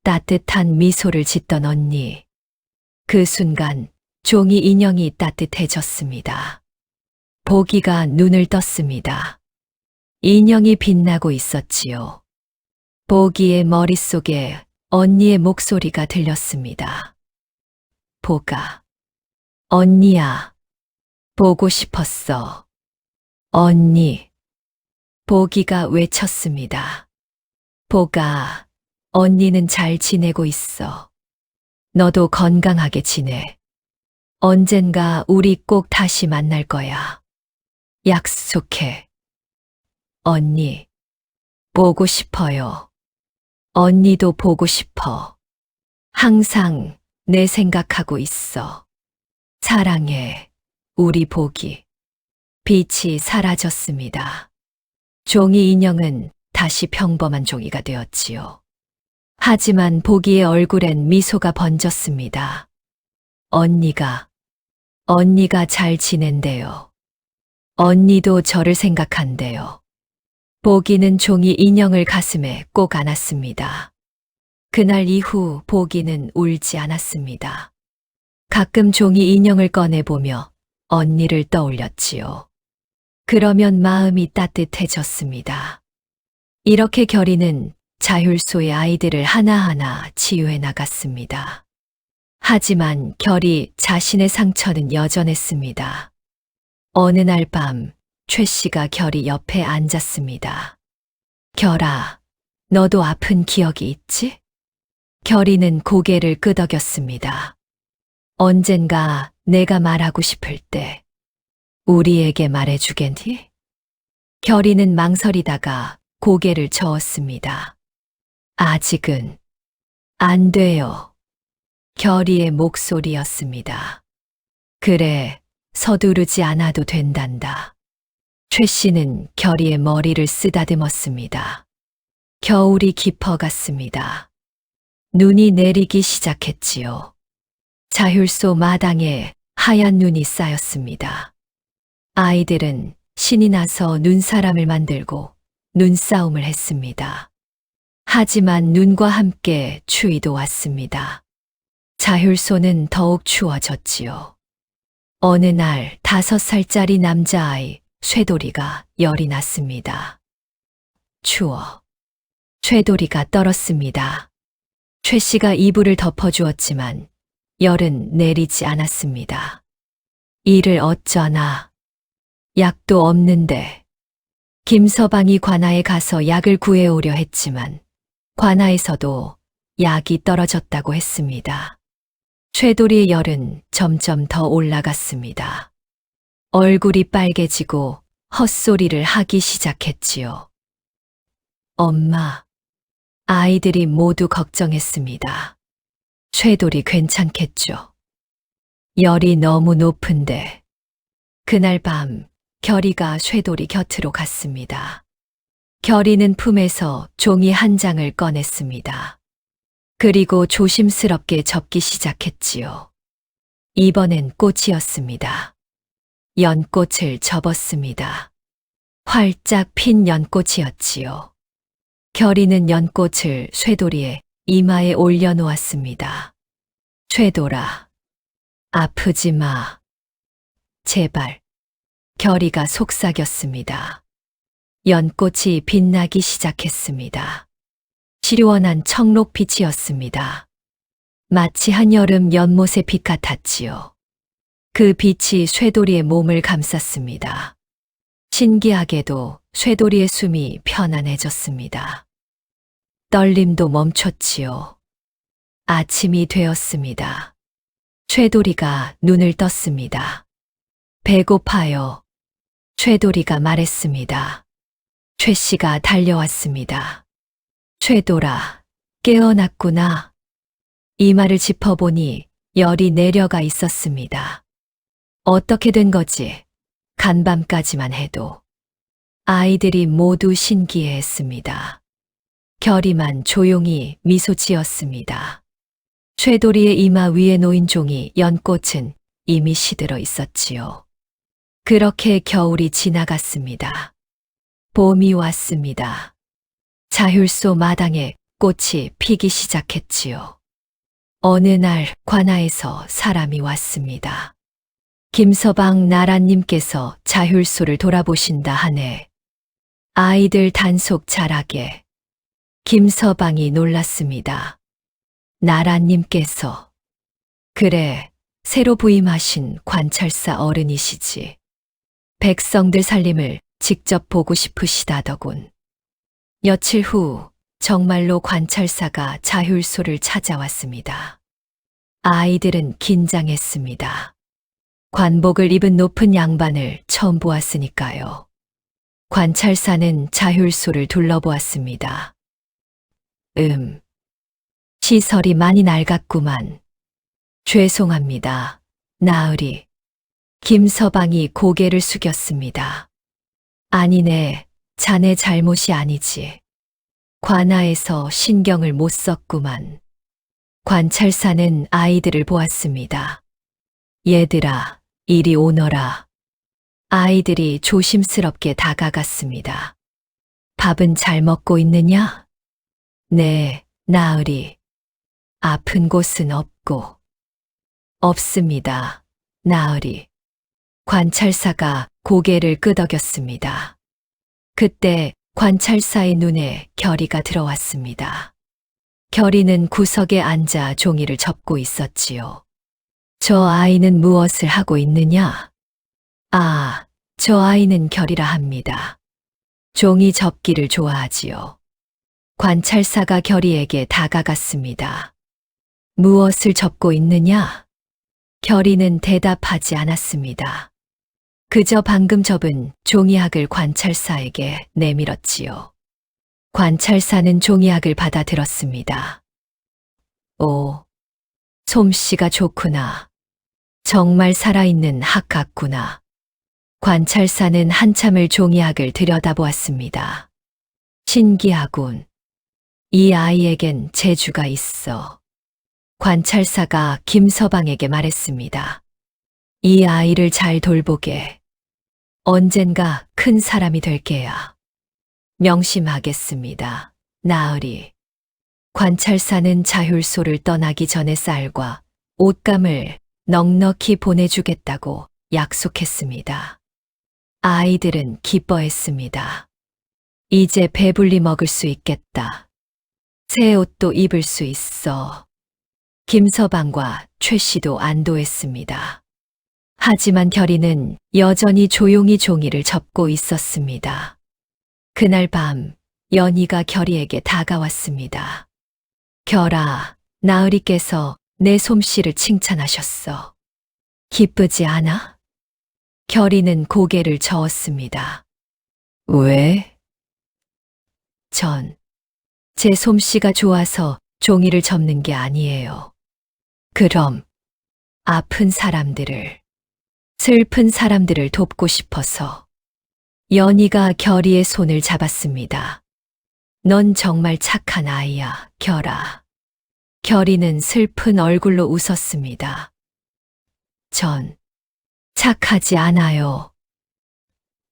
따뜻한 미소를 짓던 언니. 그 순간 종이 인형이 따뜻해졌습니다. 보기가 눈을 떴습니다. 인형이 빛나고 있었지요. 보기의 머릿속에 언니의 목소리가 들렸습니다. 보가. 언니야. 보고 싶었어. 언니. 보기가 외쳤습니다. 보가, 언니는 잘 지내고 있어. 너도 건강하게 지내. 언젠가 우리 꼭 다시 만날 거야. 약속해. 언니, 보고 싶어요. 언니도 보고 싶어. 항상 내 생각하고 있어. 사랑해, 우리 보기. 빛이 사라졌습니다. 종이 인형은 다시 평범한 종이가 되었지요. 하지만 보기의 얼굴엔 미소가 번졌습니다. 언니가 잘 지낸대요. 언니도 저를 생각한대요. 보기는 종이 인형을 가슴에 꼭 안았습니다. 그날 이후 보기는 울지 않았습니다. 가끔 종이 인형을 꺼내보며 언니를 떠올렸지요. 그러면 마음이 따뜻해졌습니다. 이렇게 결이는 자율소의 아이들을 하나하나 치유해 나갔습니다. 하지만 결이 자신의 상처는 여전했습니다. 어느 날 밤, 최 씨가 결이 옆에 앉았습니다. 결아, 너도 아픈 기억이 있지? 결이는 고개를 끄덕였습니다. 언젠가 내가 말하고 싶을 때 우리에게 말해주겠니? 결이는 망설이다가 고개를 저었습니다. 아직은 안 돼요. 결이의 목소리였습니다. 그래, 서두르지 않아도 된단다. 최 씨는 결이의 머리를 쓰다듬었습니다. 겨울이 깊어갔습니다. 눈이 내리기 시작했지요. 자율소 마당에 하얀 눈이 쌓였습니다. 아이들은 신이 나서 눈사람을 만들고 눈싸움을 했습니다. 하지만 눈과 함께 추위도 왔습니다. 자율소는 더욱 추워졌지요. 어느 날 5살짜리 남자아이 쇠돌이가 열이 났습니다. 추워. 쇠돌이가 떨었습니다. 최 씨가 이불을 덮어주었지만 열은 내리지 않았습니다. 이를 어쩌나. 약도 없는데. 김서방이 관아에 가서 약을 구해오려 했지만 관아에서도 약이 떨어졌다고 했습니다. 쇠돌이의 열은 점점 더 올라갔습니다. 얼굴이 빨개지고 헛소리를 하기 시작했지요. 엄마, 아이들이 모두 걱정했습니다. 쇠돌이 괜찮겠죠? 열이 너무 높은데. 그날 밤 결이가 쇠돌이 곁으로 갔습니다. 결이는 품에서 종이 한 장을 꺼냈습니다. 그리고 조심스럽게 접기 시작했지요. 이번엔 꽃이었습니다. 연꽃을 접었습니다. 활짝 핀 연꽃이었지요. 결이는 연꽃을 쇠돌이의 이마에 올려놓았습니다. 쇠돌아, 아프지 마. 제발. 결이가 속삭였습니다. 연꽃이 빛나기 시작했습니다. 시원한 청록빛이었습니다. 마치 한여름 연못의 빛 같았지요. 그 빛이 쇠돌이의 몸을 감쌌습니다. 신기하게도 쇠돌이의 숨이 편안해졌습니다. 떨림도 멈췄지요. 아침이 되었습니다. 쇠돌이가 눈을 떴습니다. 배고파요. 쇠돌이가 말했습니다. 최씨가 달려왔습니다. 쇠돌아, 깨어났구나. 이마를 짚어보니 열이 내려가 있었습니다. 어떻게 된 거지? 간밤까지만 해도. 아이들이 모두 신기해했습니다. 결이만 조용히 미소 지었습니다. 쇠돌이의 이마 위에 놓인 종이 연꽃은 이미 시들어 있었지요. 그렇게 겨울이 지나갔습니다. 봄이 왔습니다. 자율소 마당에 꽃이 피기 시작했지요. 어느 날 관아에서 사람이 왔습니다. 김서방 나라님께서 자율소를 돌아보신다 하네. 아이들 단속 잘하게. 김서방이 놀랐습니다. 나라님께서. 그래, 새로 부임하신 관찰사 어른이시지. 백성들 살림을 직접 보고 싶으시다더군. 며칠 후 정말로 관찰사가 자율소를 찾아왔습니다. 아이들은 긴장했습니다. 관복을 입은 높은 양반을 처음 보았으니까요. 관찰사는 자율소를 둘러보았습니다. 시설이 많이 낡았구만. 죄송합니다. 나으리. 김서방이 고개를 숙였습니다. 아니네, 자네 잘못이 아니지. 관아에서 신경을 못 썼구만. 관찰사는 아이들을 보았습니다. 얘들아, 이리 오너라. 아이들이 조심스럽게 다가갔습니다. 밥은 잘 먹고 있느냐? 네, 나으리. 아픈 곳은 없고. 없습니다, 나으리. 관찰사가 고개를 끄덕였습니다. 그때 관찰사의 눈에 결이가 들어왔습니다. 결이는 구석에 앉아 종이를 접고 있었지요. 저 아이는 무엇을 하고 있느냐? 아, 저 아이는 결이라 합니다. 종이 접기를 좋아하지요. 관찰사가 결이에게 다가갔습니다. 무엇을 접고 있느냐? 결이는 대답하지 않았습니다. 그저 방금 접은 종이학을 관찰사에게 내밀었지요. 관찰사는 종이학을 받아들었습니다. 오, 솜씨가 좋구나. 정말 살아있는 학 같구나. 관찰사는 한참을 종이학을 들여다보았습니다. 신기하군. 이 아이에겐 재주가 있어. 관찰사가 김서방에게 말했습니다. 이 아이를 잘 돌보게. 언젠가 큰 사람이 될 게야. 명심하겠습니다. 나으리. 관찰사는 자율소를 떠나기 전에 쌀과 옷감을 넉넉히 보내주겠다고 약속했습니다. 아이들은 기뻐했습니다. 이제 배불리 먹을 수 있겠다. 새 옷도 입을 수 있어. 김서방과 최씨도 안도했습니다. 하지만 결이는 여전히 조용히 종이를 접고 있었습니다. 그날 밤 연희가 결이에게 다가왔습니다. 결아, 나으리께서 내 솜씨를 칭찬하셨어. 기쁘지 않아? 결이는 고개를 저었습니다. 왜? 제 솜씨가 좋아서 종이를 접는 게 아니에요. 그럼 아픈 사람들을, 슬픈 사람들을 돕고 싶어서. 연희가 결이의 손을 잡았습니다. 넌 정말 착한 아이야, 결아. 결이는 슬픈 얼굴로 웃었습니다. 전 착하지 않아요.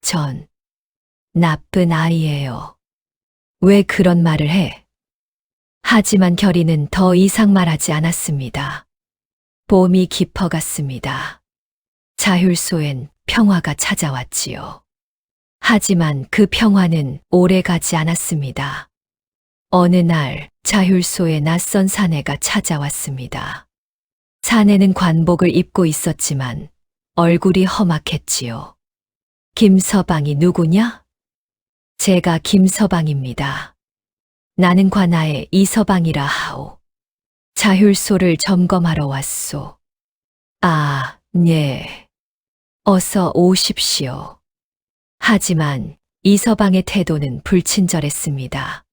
전 나쁜 아이예요. 왜 그런 말을 해? 하지만 결이는 더 이상 말하지 않았습니다. 봄이 깊어갔습니다. 자율소엔 평화가 찾아왔지요. 하지만 그 평화는 오래 가지 않았습니다. 어느 날 자율소에 낯선 사내가 찾아왔습니다. 사내는 관복을 입고 있었지만 얼굴이 험악했지요. 김서방이 누구냐? 제가 김서방입니다. 나는 관아의 이서방이라 하오. 자율소를 점검하러 왔소. 아, 네. 어서 오십시오. 하지만 이서방의 태도는 불친절했습니다.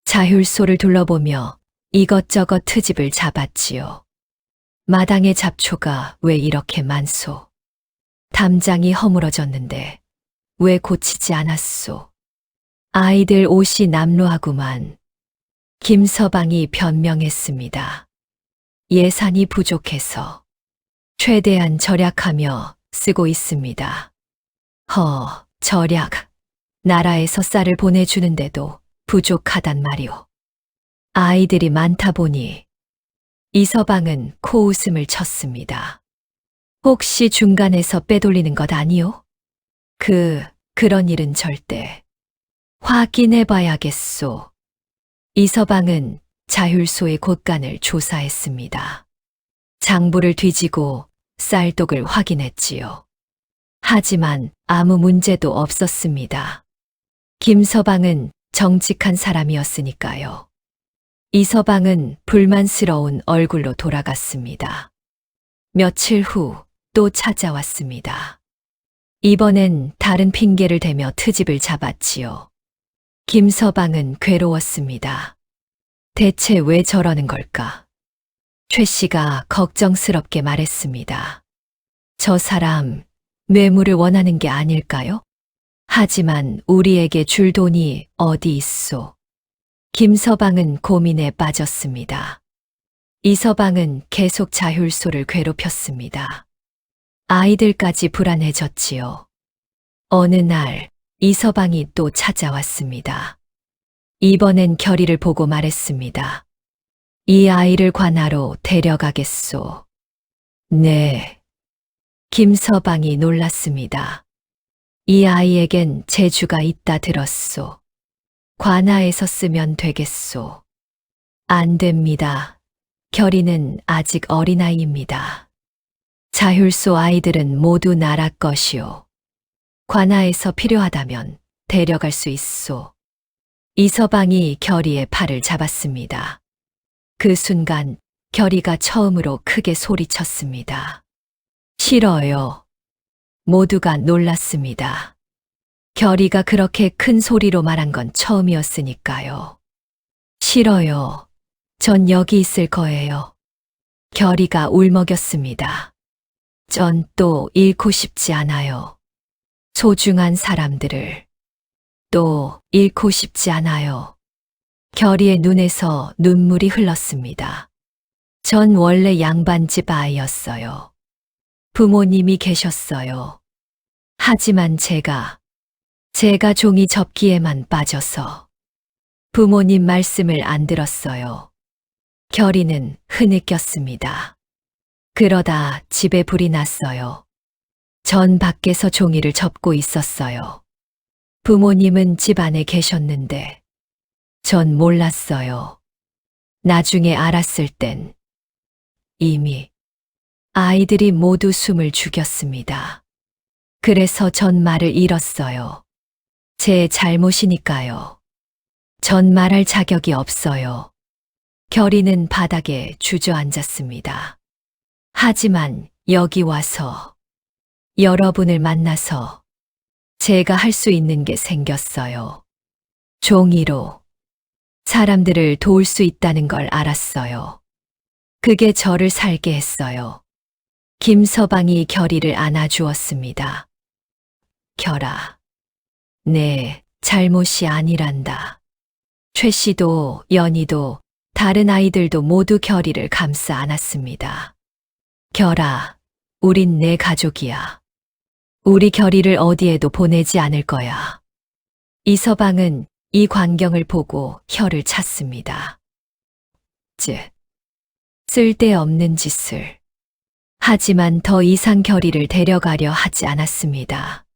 자율소를 둘러보며 이것저것 트집을 잡았지요. 마당의 잡초가 왜 이렇게 많소? 담장이 허물어졌는데 왜 고치지 않았소? 아이들 옷이 남루하구만. 김서방이 변명했습니다. 예산이 부족해서 최대한 절약하며 쓰고 있습니다. 절약. 나라에서 쌀을 보내주는데도 부족하단 말이오. 아이들이 많다 보니 이서방은 코웃음을 쳤습니다. 혹시 중간에서 빼돌리는 것 아니오? 그런 일은 절대. 확인해 봐야겠소. 이서방은 자율소의 곳간을 조사했습니다. 장부를 뒤지고 쌀독을 확인했지요. 하지만 아무 문제도 없었습니다. 김서방은 정직한 사람이었으니까요. 이서방은 불만스러운 얼굴로 돌아갔습니다. 며칠 후 또 찾아왔습니다. 이번엔 다른 핑계를 대며 트집을 잡았지요. 김서방은 괴로웠습니다. 대체 왜 저러는 걸까? 최 씨가 걱정스럽게 말했습니다. 저 사람 뇌물을 원하는 게 아닐까요? 하지만 우리에게 줄 돈이 어디 있소? 김서방은 고민에 빠졌습니다. 이서방은 계속 자율소를 괴롭혔습니다. 아이들까지 불안해졌지요. 어느 날 이서방이 또 찾아왔습니다. 이번엔 결의를 보고 말했습니다. 이 아이를 관아로 데려가겠소. 네. 김서방이 놀랐습니다. 이 아이에겐 재주가 있다 들었소. 관아에서 쓰면 되겠소. 안 됩니다. 결의는 아직 어린아이입니다. 자율소 아이들은 모두 나라 것이오. 관아에서 필요하다면 데려갈 수 있소. 이서방이 결의의 팔을 잡았습니다. 그 순간 결의가 처음으로 크게 소리쳤습니다. 싫어요. 모두가 놀랐습니다. 결의가 그렇게 큰 소리로 말한 건 처음이었으니까요. 싫어요. 전 여기 있을 거예요. 결의가 울먹였습니다. 전 또 잃고 싶지 않아요. 소중한 사람들을 또 잃고 싶지 않아요. 결의의 눈에서 눈물이 흘렀습니다. 전 원래 양반집 아이였어요. 부모님이 계셨어요. 하지만 제가 종이 접기에만 빠져서 부모님 말씀을 안 들었어요. 결의는 흐느꼈습니다. 그러다 집에 불이 났어요. 전 밖에서 종이를 접고 있었어요. 부모님은 집 안에 계셨는데 전 몰랐어요. 나중에 알았을 땐 이미 아이들이 모두 숨을 죽였습니다. 그래서 전 말을 잃었어요. 제 잘못이니까요. 전 말할 자격이 없어요. 결의는 바닥에 주저앉았습니다. 하지만 여기 와서 여러분을 만나서 제가 할 수 있는 게 생겼어요. 종이로 사람들을 도울 수 있다는 걸 알았어요. 그게 저를 살게 했어요. 김서방이 결의를 안아주었습니다. 결아, 내 잘못이 아니란다. 최 씨도 연희도 다른 아이들도 모두 결이를 감싸 안았습니다. 결아, 우린 내 가족이야. 우리 결이를 어디에도 보내지 않을 거야. 이서방은 이 광경을 보고 혀를 찼습니다. 쓸데없는 짓을. 하지만 더 이상 결이를 데려가려 하지 않았습니다.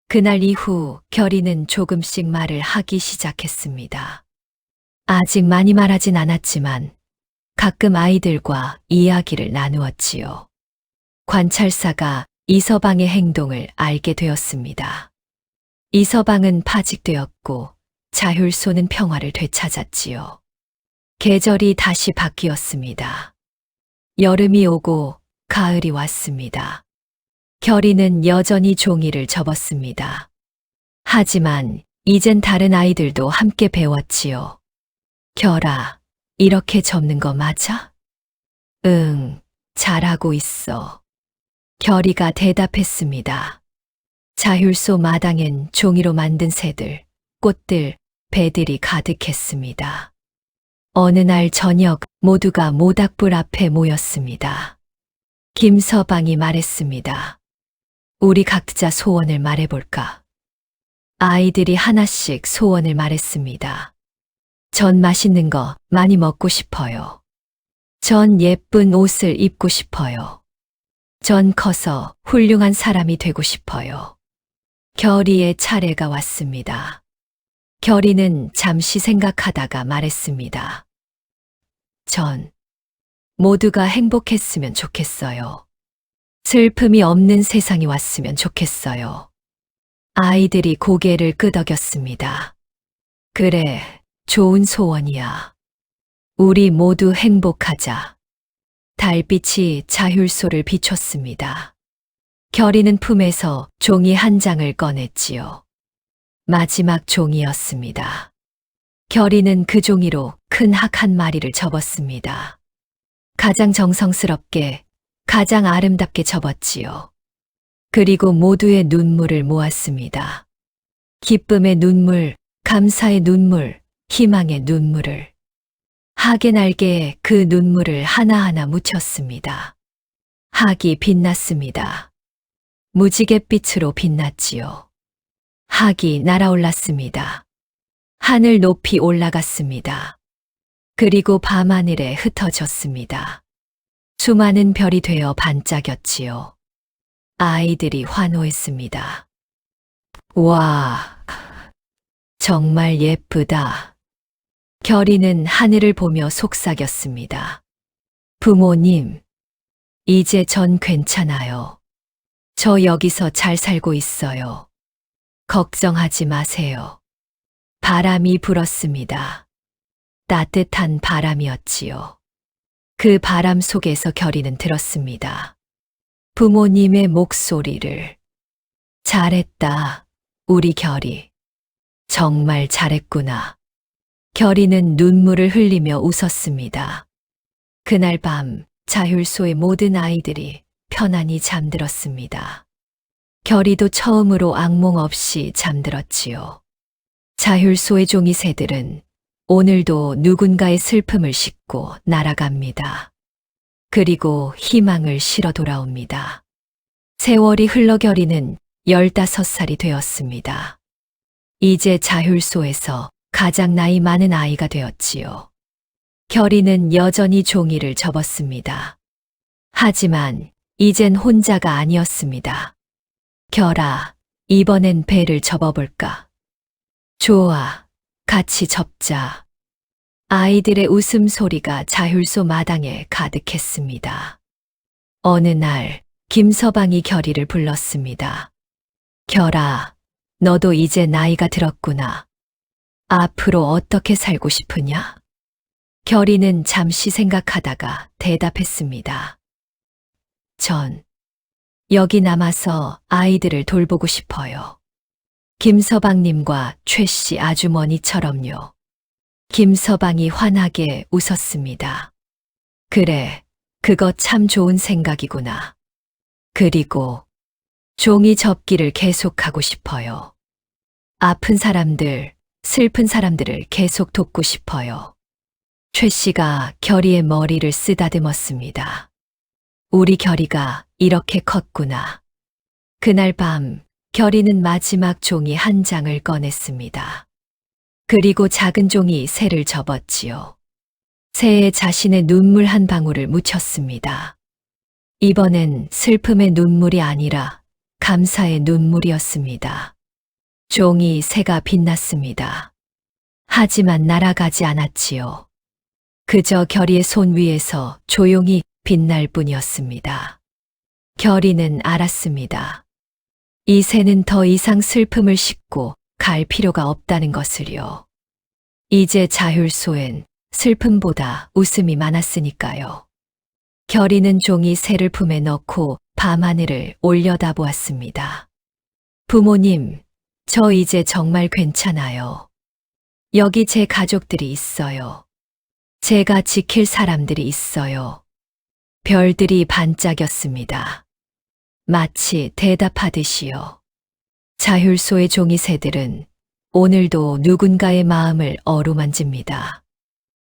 그날 이후 결이는 조금씩 말을 하기 시작했습니다. 아직 많이 말하진 않았지만 가끔 아이들과 이야기를 나누었지요. 관찰사가 이서방의 행동을 알게 되었습니다. 이서방은 파직되었고 자율소는 평화를 되찾았지요. 계절이 다시 바뀌었습니다. 여름이 오고 가을이 왔습니다. 결이는 여전히 종이를 접었습니다. 하지만 이젠 다른 아이들도 함께 배웠지요. 결아, 이렇게 접는 거 맞아? 응, 잘하고 있어. 결이가 대답했습니다. 자율소 마당엔 종이로 만든 새들, 꽃들, 배들이 가득했습니다. 어느 날 저녁 모두가 모닥불 앞에 모였습니다. 김서방이 말했습니다. 우리 각자 소원을 말해볼까? 아이들이 하나씩 소원을 말했습니다. 전 맛있는 거 많이 먹고 싶어요. 전 예쁜 옷을 입고 싶어요. 전 커서 훌륭한 사람이 되고 싶어요. 결이의 차례가 왔습니다. 결이는 잠시 생각하다가 말했습니다. 전 모두가 행복했으면 좋겠어요. 슬픔이 없는 세상이 왔으면 좋겠어요. 아이들이 고개를 끄덕였습니다. 그래, 좋은 소원이야. 우리 모두 행복하자. 달빛이 자율소를 비췄습니다. 결이는 품에서 종이 한 장을 꺼냈지요. 마지막 종이었습니다. 결이는 그 종이로 큰 학 한 마리를 접었습니다. 가장 정성스럽게, 가장 아름답게 접었지요. 그리고 모두의 눈물을 모았습니다. 기쁨의 눈물, 감사의 눈물, 희망의 눈물을. 학의 날개에 그 눈물을 하나하나 묻혔습니다. 학이 빛났습니다. 무지갯빛으로 빛났지요. 학이 날아올랐습니다. 하늘 높이 올라갔습니다. 그리고 밤하늘에 흩어졌습니다. 수많은 별이 되어 반짝였지요. 아이들이 환호했습니다. 와, 정말 예쁘다. 결이는 하늘을 보며 속삭였습니다. 부모님, 이제 전 괜찮아요. 저 여기서 잘 살고 있어요. 걱정하지 마세요. 바람이 불었습니다. 따뜻한 바람이었지요. 그 바람 속에서 결이는 들었습니다. 부모님의 목소리를. 잘했다, 우리 결이. 정말 잘했구나. 결이는 눈물을 흘리며 웃었습니다. 그날 밤 자율소의 모든 아이들이 편안히 잠들었습니다. 결이도 처음으로 악몽 없이 잠들었지요. 자율소의 종이 새들은 오늘도 누군가의 슬픔을 싣고 날아갑니다. 그리고 희망을 실어 돌아옵니다. 세월이 흘러 결이는 15살이 되었습니다. 이제 자율소에서 가장 나이 많은 아이가 되었지요. 결이는 여전히 종이를 접었습니다. 하지만 이젠 혼자가 아니었습니다. 결아, 이번엔 배를 접어볼까? 좋아, 같이 접자. 아이들의 웃음소리가 자율소 마당에 가득했습니다. 어느 날 김서방이 결이를 불렀습니다. 결아, 너도 이제 나이가 들었구나. 앞으로 어떻게 살고 싶으냐? 결이는 잠시 생각하다가 대답했습니다. 전 여기 남아서 아이들을 돌보고 싶어요. 김서방님과 최씨 아주머니처럼요. 김서방이 환하게 웃었습니다. 그래, 그거 참 좋은 생각이구나. 그리고 종이 접기를 계속하고 싶어요. 아픈 사람들, 슬픈 사람들을 계속 돕고 싶어요. 최 씨가 결이의 머리를 쓰다듬었습니다. 우리 결이가 이렇게 컸구나. 그날 밤 결이는 마지막 종이 한 장을 꺼냈습니다. 그리고 작은 종이 새를 접었지요. 새에 자신의 눈물 한 방울을 묻혔습니다. 이번엔 슬픔의 눈물이 아니라 감사의 눈물이었습니다. 종이 새가 빛났습니다. 하지만 날아가지 않았지요. 그저 결이의 손 위에서 조용히 빛날 뿐이었습니다. 결이는 알았습니다. 이 새는 더 이상 슬픔을 싣고 갈 필요가 없다는 것을요. 이제 자율소엔 슬픔보다 웃음이 많았으니까요. 결이는 종이 새를 품에 넣고 밤하늘을 올려다보았습니다. 부모님, 저 이제 정말 괜찮아요. 여기 제 가족들이 있어요. 제가 지킬 사람들이 있어요. 별들이 반짝였습니다. 마치 대답하듯이요. 자율소의 종이 새들은 오늘도 누군가의 마음을 어루만집니다.